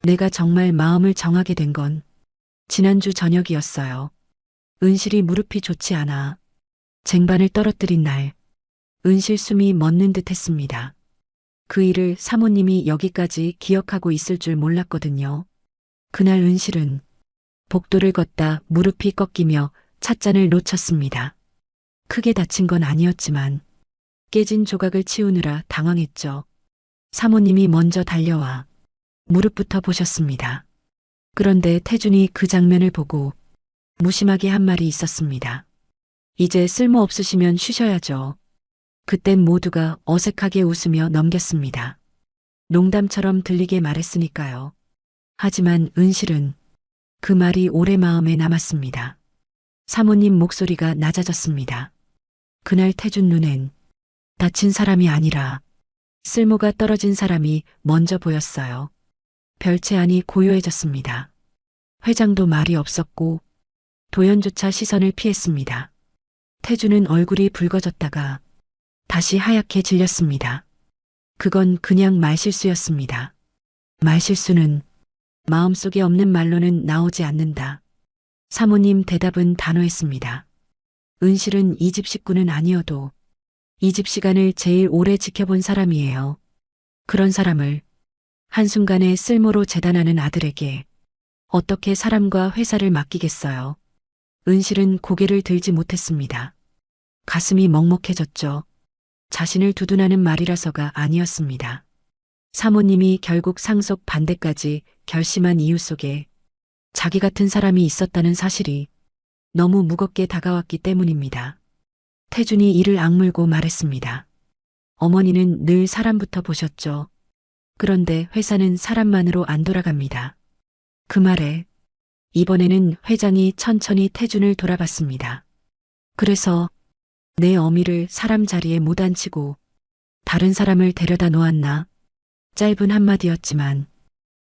내가 정말 마음을 정하게 된 건 지난주 저녁이었어요. 은실이 무릎이 좋지 않아 쟁반을 떨어뜨린 날, 은실 숨이 멎는 듯 했습니다. 그 일을 사모님이 여기까지 기억하고 있을 줄 몰랐거든요. 그날 은실은 복도를 걷다 무릎이 꺾이며 찻잔을 놓쳤습니다. 크게 다친 건 아니었지만 깨진 조각을 치우느라 당황했죠. 사모님이 먼저 달려와 무릎부터 보셨습니다. 그런데 태준이 그 장면을 보고 무심하게 한 말이 있었습니다. 이제 쓸모없으시면 쉬셔야죠. 그땐 모두가 어색하게 웃으며 넘겼습니다. 농담처럼 들리게 말했으니까요. 하지만 은실은 그 말이 오래 마음에 남았습니다. 사모님 목소리가 낮아졌습니다. 그날 태준 눈엔 다친 사람이 아니라 쓸모가 떨어진 사람이 먼저 보였어요. 별채 안이 고요해졌습니다. 회장도 말이 없었고 도연조차 시선을 피했습니다. 태준은 얼굴이 붉어졌다가 다시 하얗게 질렸습니다. 그건 그냥 말실수였습니다. 말실수는 마음속에 없는 말로는 나오지 않는다. 사모님 대답은 단호했습니다. 은실은 이 집 식구는 아니어도 이 집 시간을 제일 오래 지켜본 사람이에요. 그런 사람을 한순간에 쓸모로 재단하는 아들에게 어떻게 사람과 회사를 맡기겠어요. 은실은 고개를 들지 못했습니다. 가슴이 먹먹해졌죠. 자신을 두둔하는 말이라서가 아니었습니다. 사모님이 결국 상속 반대까지 결심한 이유 속에 자기 같은 사람이 있었다는 사실이 너무 무겁게 다가왔기 때문입니다. 태준이 이를 악물고 말했습니다. 어머니는 늘 사람부터 보셨죠. 그런데 회사는 사람만으로 안 돌아갑니다. 그 말에 이번에는 회장이 천천히 태준을 돌아봤습니다. 그래서 내 어미를 사람 자리에 못 앉히고 다른 사람을 데려다 놓았나? 짧은 한마디였지만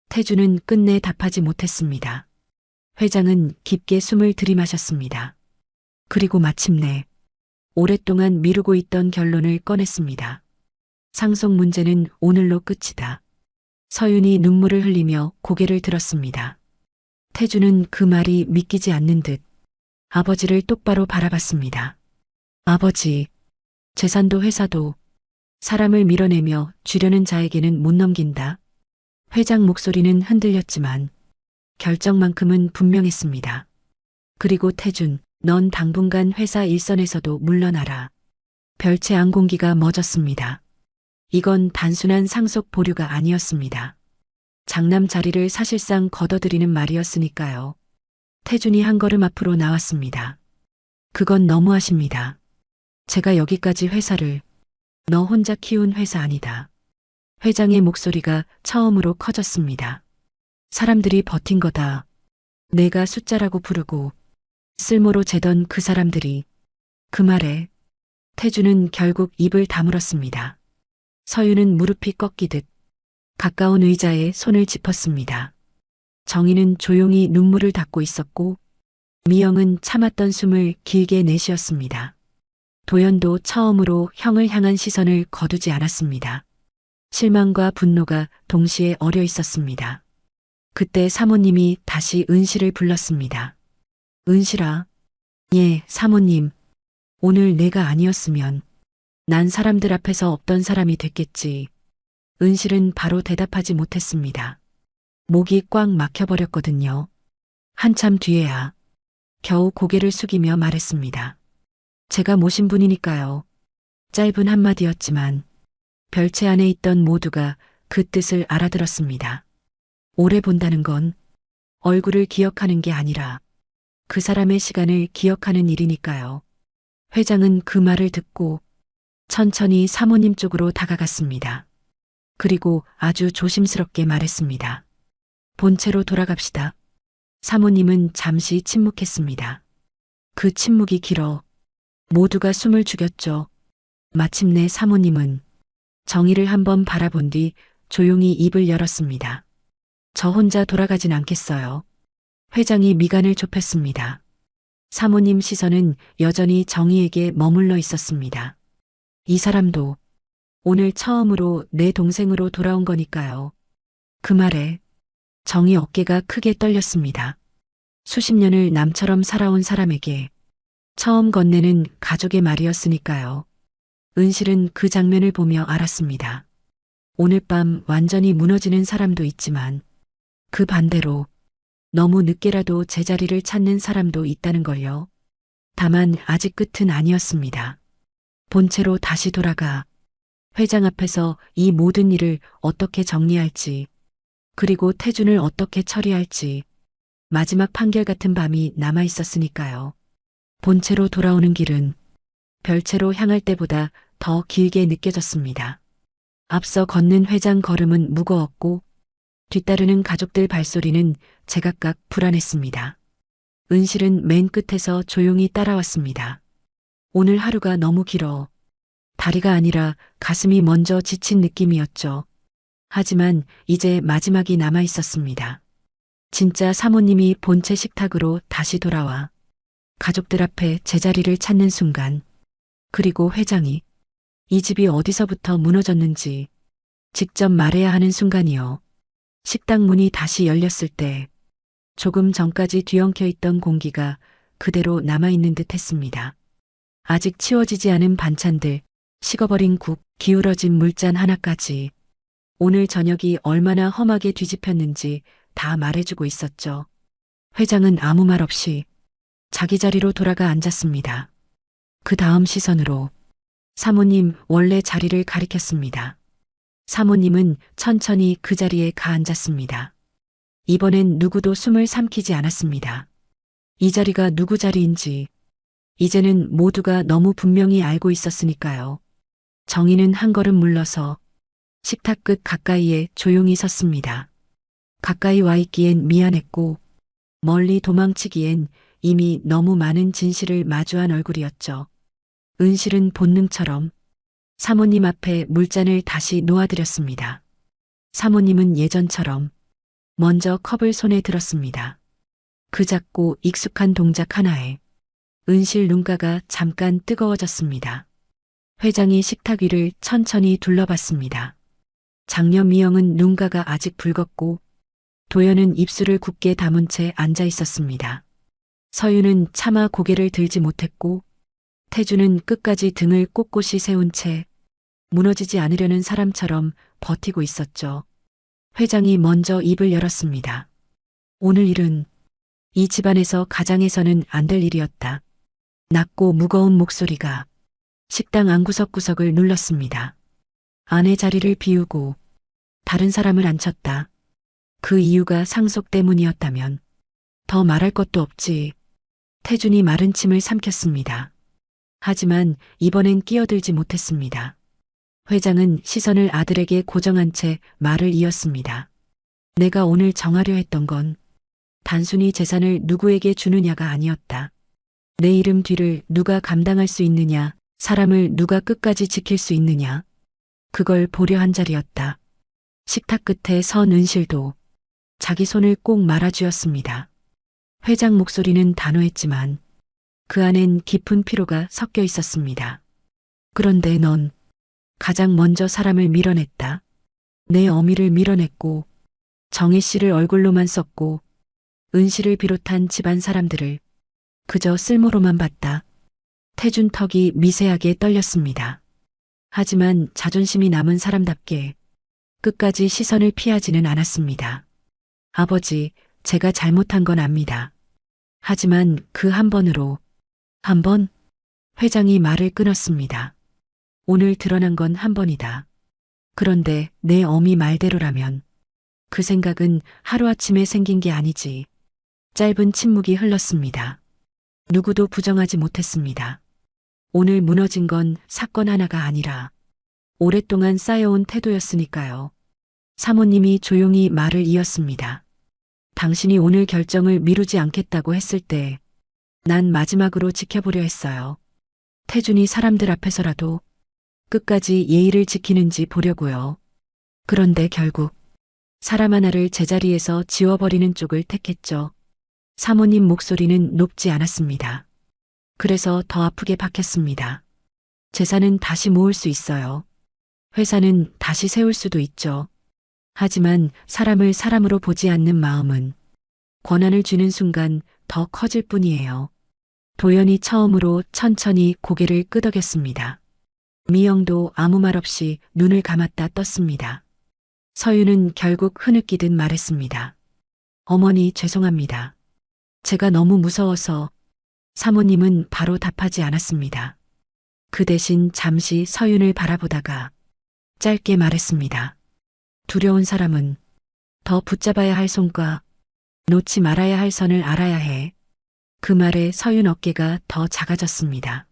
태준은 끝내 답하지 못했습니다. 회장은 깊게 숨을 들이마셨습니다. 그리고 마침내 오랫동안 미루고 있던 결론을 꺼냈습니다. 상속 문제는 오늘로 끝이다. 서윤이 눈물을 흘리며 고개를 들었습니다. 태준은 그 말이 믿기지 않는 듯 아버지를 똑바로 바라봤습니다. 아버지, 재산도 회사도 사람을 밀어내며 쥐려는 자에게는 못 넘긴다. 회장 목소리는 흔들렸지만 결정만큼은 분명했습니다. 그리고 태준, 넌 당분간 회사 일선에서도 물러나라. 별채 안공기가 멎었습니다. 이건 단순한 상속 보류가 아니었습니다. 장남 자리를 사실상 걷어들이는 말이었으니까요. 태준이 한 걸음 앞으로 나왔습니다. 그건 너무하십니다. 제가 여기까지 회사를 너 혼자 키운 회사 아니다. 회장의 목소리가 처음으로 커졌습니다. 사람들이 버틴 거다. 내가 숫자라고 부르고 쓸모로 재던 그 사람들이. 그 말에 태준은 결국 입을 다물었습니다. 서윤은 무릎이 꺾이듯 가까운 의자에 손을 짚었습니다. 정희는 조용히 눈물을 닦고 있었고 미영은 참았던 숨을 길게 내쉬었습니다. 도연도 처음으로 형을 향한 시선을 거두지 않았습니다. 실망과 분노가 동시에 어려 있었습니다. 그때 사모님이 다시 은실을 불렀습니다. 은실아. 예, 사모님. 오늘 내가 아니었으면 난 사람들 앞에서 없던 사람이 됐겠지. 은실은 바로 대답하지 못했습니다. 목이 꽉 막혀버렸거든요. 한참 뒤에야 겨우 고개를 숙이며 말했습니다. 제가 모신 분이니까요. 짧은 한마디였지만 별채 안에 있던 모두가 그 뜻을 알아들었습니다. 오래 본다는 건 얼굴을 기억하는 게 아니라 그 사람의 시간을 기억하는 일이니까요. 회장은 그 말을 듣고 천천히 사모님 쪽으로 다가갔습니다. 그리고 아주 조심스럽게 말했습니다. 본체로 돌아갑시다. 사모님은 잠시 침묵했습니다. 그 침묵이 길어 모두가 숨을 죽였죠. 마침내 사모님은 정희를 한번 바라본 뒤 조용히 입을 열었습니다. 저 혼자 돌아가진 않겠어요. 회장이 미간을 좁혔습니다. 사모님 시선은 여전히 정희에게 머물러 있었습니다. 이 사람도 오늘 처음으로 내 동생으로 돌아온 거니까요. 그 말에 정희 어깨가 크게 떨렸습니다. 수십 년을 남처럼 살아온 사람에게 처음 건네는 가족의 말이었으니까요. 은실은 그 장면을 보며 알았습니다. 오늘 밤 완전히 무너지는 사람도 있지만 그 반대로 너무 늦게라도 제자리를 찾는 사람도 있다는 걸요. 다만 아직 끝은 아니었습니다. 본체로 다시 돌아가 회장 앞에서 이 모든 일을 어떻게 정리할지, 그리고 태준을 어떻게 처리할지, 마지막 판결 같은 밤이 남아 있었으니까요. 본체로 돌아오는 길은 별채로 향할 때보다 더 길게 느껴졌습니다. 앞서 걷는 회장 걸음은 무거웠고 뒤따르는 가족들 발소리는 제각각 불안했습니다. 은실은 맨 끝에서 조용히 따라왔습니다. 오늘 하루가 너무 길어. 다리가 아니라 가슴이 먼저 지친 느낌이었죠. 하지만 이제 마지막이 남아 있었습니다. 진짜 사모님이 본체 식탁으로 다시 돌아와 가족들 앞에 제자리를 찾는 순간, 그리고 회장이 이 집이 어디서부터 무너졌는지 직접 말해야 하는 순간이요. 식당 문이 다시 열렸을 때 조금 전까지 뒤엉켜 있던 공기가 그대로 남아있는 듯 했습니다. 아직 치워지지 않은 반찬들, 식어버린 국, 기울어진 물잔 하나까지 오늘 저녁이 얼마나 험하게 뒤집혔는지 다 말해주고 있었죠. 회장은 아무 말 없이 자기 자리로 돌아가 앉았습니다. 그 다음 시선으로 사모님 원래 자리를 가리켰습니다. 사모님은 천천히 그 자리에 가 앉았습니다. 이번엔 누구도 숨을 삼키지 않았습니다. 이 자리가 누구 자리인지 이제는 모두가 너무 분명히 알고 있었으니까요. 정희는 한 걸음 물러서 식탁 끝 가까이에 조용히 섰습니다. 가까이 와 있기엔 미안했고 멀리 도망치기엔 이미 너무 많은 진실을 마주한 얼굴이었죠. 은실은 본능처럼 사모님 앞에 물잔을 다시 놓아드렸습니다. 사모님은 예전처럼 먼저 컵을 손에 들었습니다. 그 작고 익숙한 동작 하나에 은실 눈가가 잠깐 뜨거워졌습니다. 회장이 식탁 위를 천천히 둘러봤습니다. 장녀 미영은 눈가가 아직 붉었고 도연은 입술을 굳게 다문 채 앉아 있었습니다. 서유는 차마 고개를 들지 못했고 태주는 끝까지 등을 꼿꼿이 세운 채 무너지지 않으려는 사람처럼 버티고 있었죠. 회장이 먼저 입을 열었습니다. 오늘 일은 이 집안에서 가장 해서는 안 될 일이었다. 낮고 무거운 목소리가 식당 안구석구석을 눌렀습니다. 아내 자리를 비우고 다른 사람을 앉혔다. 그 이유가 상속 때문이었다면 더 말할 것도 없지. 태준이 마른 침을 삼켰습니다. 하지만 이번엔 끼어들지 못했습니다. 회장은 시선을 아들에게 고정한 채 말을 이었습니다. 내가 오늘 정하려 했던 건 단순히 재산을 누구에게 주느냐가 아니었다. 내 이름 뒤를 누가 감당할 수 있느냐, 사람을 누가 끝까지 지킬 수 있느냐. 그걸 보려 한 자리였다. 식탁 끝에 선 은실도 자기 손을 꼭 말아주었습니다. 회장 목소리는 단호했지만 그 안엔 깊은 피로가 섞여 있었습니다. 그런데 넌 가장 먼저 사람을 밀어냈다. 내 어미를 밀어냈고 정혜 씨를 얼굴로만 썼고 은실을 비롯한 집안 사람들을 그저 쓸모로만 봤다. 태준 턱이 미세하게 떨렸습니다. 하지만 자존심이 남은 사람답게 끝까지 시선을 피하지는 않았습니다. 아버지, 제가 잘못한 건 압니다. 하지만 그 한 번으로, 한 번? 회장이 말을 끊었습니다. 오늘 드러난 건 한 번이다. 그런데 내 어미 말대로라면 그 생각은 하루아침에 생긴 게 아니지. 짧은 침묵이 흘렀습니다. 누구도 부정하지 못했습니다. 오늘 무너진 건 사건 하나가 아니라 오랫동안 쌓여온 태도였으니까요. 사모님이 조용히 말을 이었습니다. 당신이 오늘 결정을 미루지 않겠다고 했을 때 난 마지막으로 지켜보려 했어요. 태준이 사람들 앞에서라도 끝까지 예의를 지키는지 보려고요. 그런데 결국 사람 하나를 제자리에서 지워버리는 쪽을 택했죠. 사모님 목소리는 높지 않았습니다. 그래서 더 아프게 박혔습니다. 재산은 다시 모을 수 있어요. 회사는 다시 세울 수도 있죠. 하지만 사람을 사람으로 보지 않는 마음은 권한을 쥐는 순간 더 커질 뿐이에요. 도연이 처음으로 천천히 고개를 끄덕였습니다. 미영도 아무 말 없이 눈을 감았다 떴습니다. 서유는 결국 흐느끼듯 말했습니다. 어머니 죄송합니다. 제가 너무 무서워서. 사모님은 바로 답하지 않았습니다. 그 대신 잠시 서윤을 바라보다가 짧게 말했습니다. 두려운 사람은 더 붙잡아야 할 손과 놓지 말아야 할 선을 알아야 해. 그 말에 서윤 어깨가 더 작아졌습니다.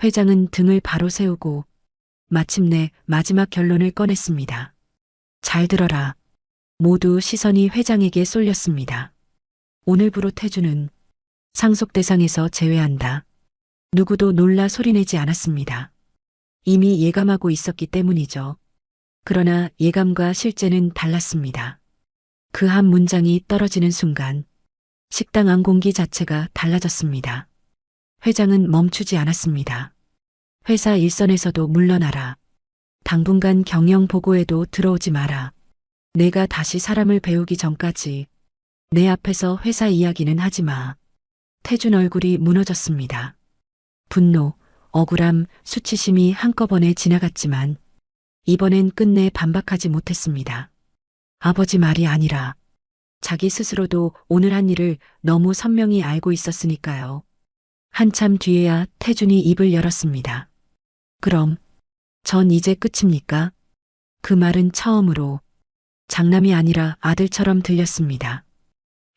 회장은 등을 바로 세우고 마침내 마지막 결론을 꺼냈습니다. 잘 들어라. 모두 시선이 회장에게 쏠렸습니다. 오늘부로 태주는 상속 대상에서 제외한다. 누구도 놀라 소리내지 않았습니다. 이미 예감하고 있었기 때문이죠. 그러나 예감과 실제는 달랐습니다. 그 한 문장이 떨어지는 순간 식당 안 공기 자체가 달라졌습니다. 회장은 멈추지 않았습니다. 회사 일선에서도 물러나라. 당분간 경영 보고에도 들어오지 마라. 내가 다시 사람을 배우기 전까지 내 앞에서 회사 이야기는 하지 마. 태준 얼굴이 무너졌습니다. 분노, 억울함, 수치심이 한꺼번에 지나갔지만 이번엔 끝내 반박하지 못했습니다. 아버지 말이 아니라 자기 스스로도 오늘 한 일을 너무 선명히 알고 있었으니까요. 한참 뒤에야 태준이 입을 열었습니다. 그럼 전 이제 끝입니까? 그 말은 처음으로 장남이 아니라 아들처럼 들렸습니다.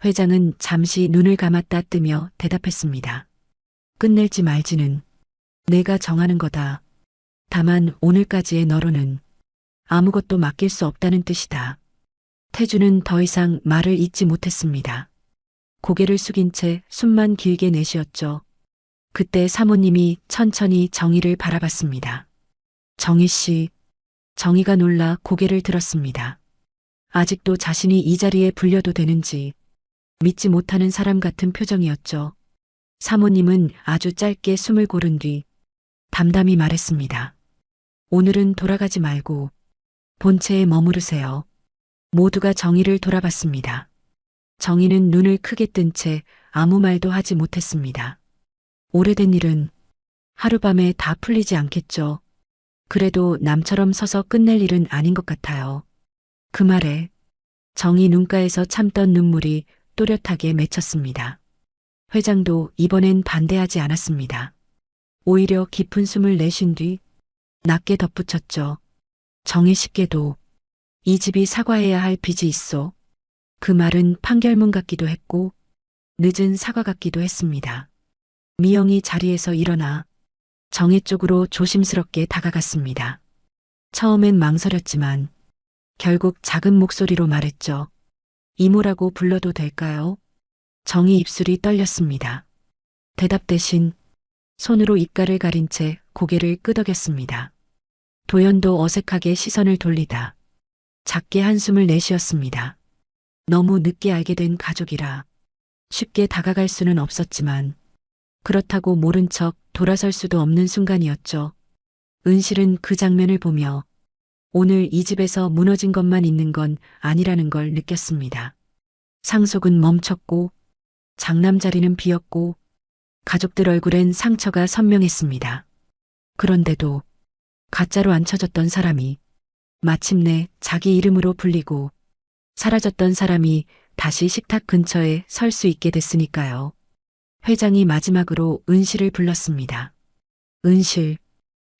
회장은 잠시 눈을 감았다 뜨며 대답했습니다. 끝낼지 말지는 내가 정하는 거다. 다만 오늘까지의 너로는 아무것도 맡길 수 없다는 뜻이다. 태주는 더 이상 말을 잇지 못했습니다. 고개를 숙인 채 숨만 길게 내쉬었죠. 그때 사모님이 천천히 정희를 바라봤습니다. 정희 씨, 정희가 놀라 고개를 들었습니다. 아직도 자신이 이 자리에 불려도 되는지 믿지 못하는 사람 같은 표정이었죠. 사모님은 아주 짧게 숨을 고른 뒤 담담히 말했습니다. 오늘은 돌아가지 말고 본체에 머무르세요. 모두가 정희를 돌아봤습니다. 정희는 눈을 크게 뜬 채 아무 말도 하지 못했습니다. 오래된 일은 하룻밤에 다 풀리지 않겠죠. 그래도 남처럼 서서 끝낼 일은 아닌 것 같아요. 그 말에 정희 눈가에서 참던 눈물이 또렷하게 맺혔습니다. 회장도 이번엔 반대하지 않았습니다. 오히려 깊은 숨을 내쉰 뒤 낮게 덧붙였죠. 정희 씨께도 이 집이 사과해야 할 빚이 있어. 그 말은 판결문 같기도 했고 늦은 사과 같기도 했습니다. 미영이 자리에서 일어나 정희 쪽으로 조심스럽게 다가갔습니다. 처음엔 망설였지만 결국 작은 목소리로 말했죠. 이모라고 불러도 될까요? 정희 입술이 떨렸습니다. 대답 대신 손으로 입가를 가린 채 고개를 끄덕였습니다. 도연도 어색하게 시선을 돌리다 작게 한숨을 내쉬었습니다. 너무 늦게 알게 된 가족이라 쉽게 다가갈 수는 없었지만 그렇다고 모른 척 돌아설 수도 없는 순간이었죠. 은실은 그 장면을 보며 오늘 이 집에서 무너진 것만 있는 건 아니라는 걸 느꼈습니다. 상속은 멈췄고 장남 자리는 비었고 가족들 얼굴엔 상처가 선명했습니다. 그런데도 가짜로 앉혀졌던 사람이 마침내 자기 이름으로 불리고 사라졌던 사람이 다시 식탁 근처에 설 수 있게 됐으니까요. 회장이 마지막으로 은실을 불렀습니다. 은실,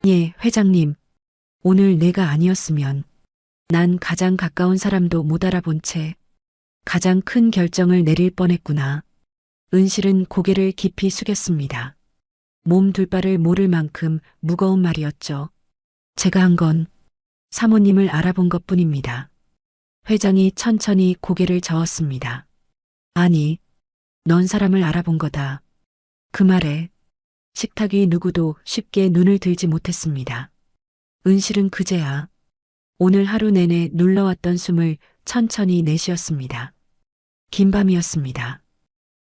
예, 회장님. 오늘 내가 아니었으면 난 가장 가까운 사람도 못 알아본 채 가장 큰 결정을 내릴 뻔했구나. 은실은 고개를 깊이 숙였습니다. 몸 둘바를 모를 만큼 무거운 말이었죠. 제가 한 건 사모님을 알아본 것뿐입니다. 회장이 천천히 고개를 저었습니다. 아니, 넌 사람을 알아본 거다. 그 말에 식탁 위 누구도 쉽게 눈을 들지 못했습니다. 은실은 그제야 오늘 하루 내내 눌러왔던 숨을 천천히 내쉬었습니다. 긴 밤이었습니다.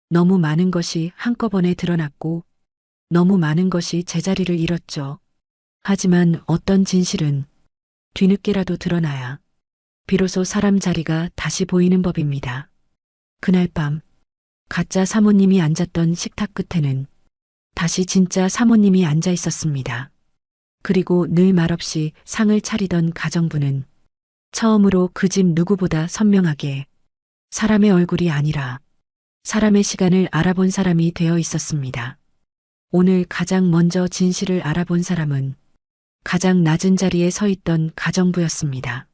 너무 많은 것이 한꺼번에 드러났고 너무 많은 것이 제자리를 잃었죠. 하지만 어떤 진실은 뒤늦게라도 드러나야 비로소 사람 자리가 다시 보이는 법입니다. 그날 밤 가짜 사모님이 앉았던 식탁 끝에는 다시 진짜 사모님이 앉아 있었습니다. 그리고 늘 말없이 상을 차리던 가정부는 처음으로 그 집 누구보다 선명하게 사람의 얼굴이 아니라 사람의 시간을 알아본 사람이 되어 있었습니다. 오늘 가장 먼저 진실을 알아본 사람은 가장 낮은 자리에 서 있던 가정부였습니다.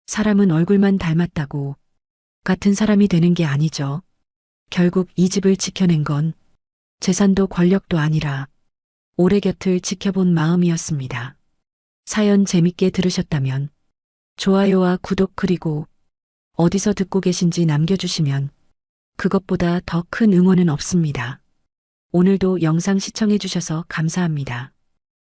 사람은 얼굴만 닮았다고 같은 사람이 되는 게 아니죠. 결국 이 집을 지켜낸 건 재산도 권력도 아니라 오래 곁을 지켜본 마음이었습니다. 사연 재밌게 들으셨다면 좋아요와 구독 그리고 어디서 듣고 계신지 남겨주시면 그것보다 더 큰 응원은 없습니다. 오늘도 영상 시청해 주셔서 감사합니다.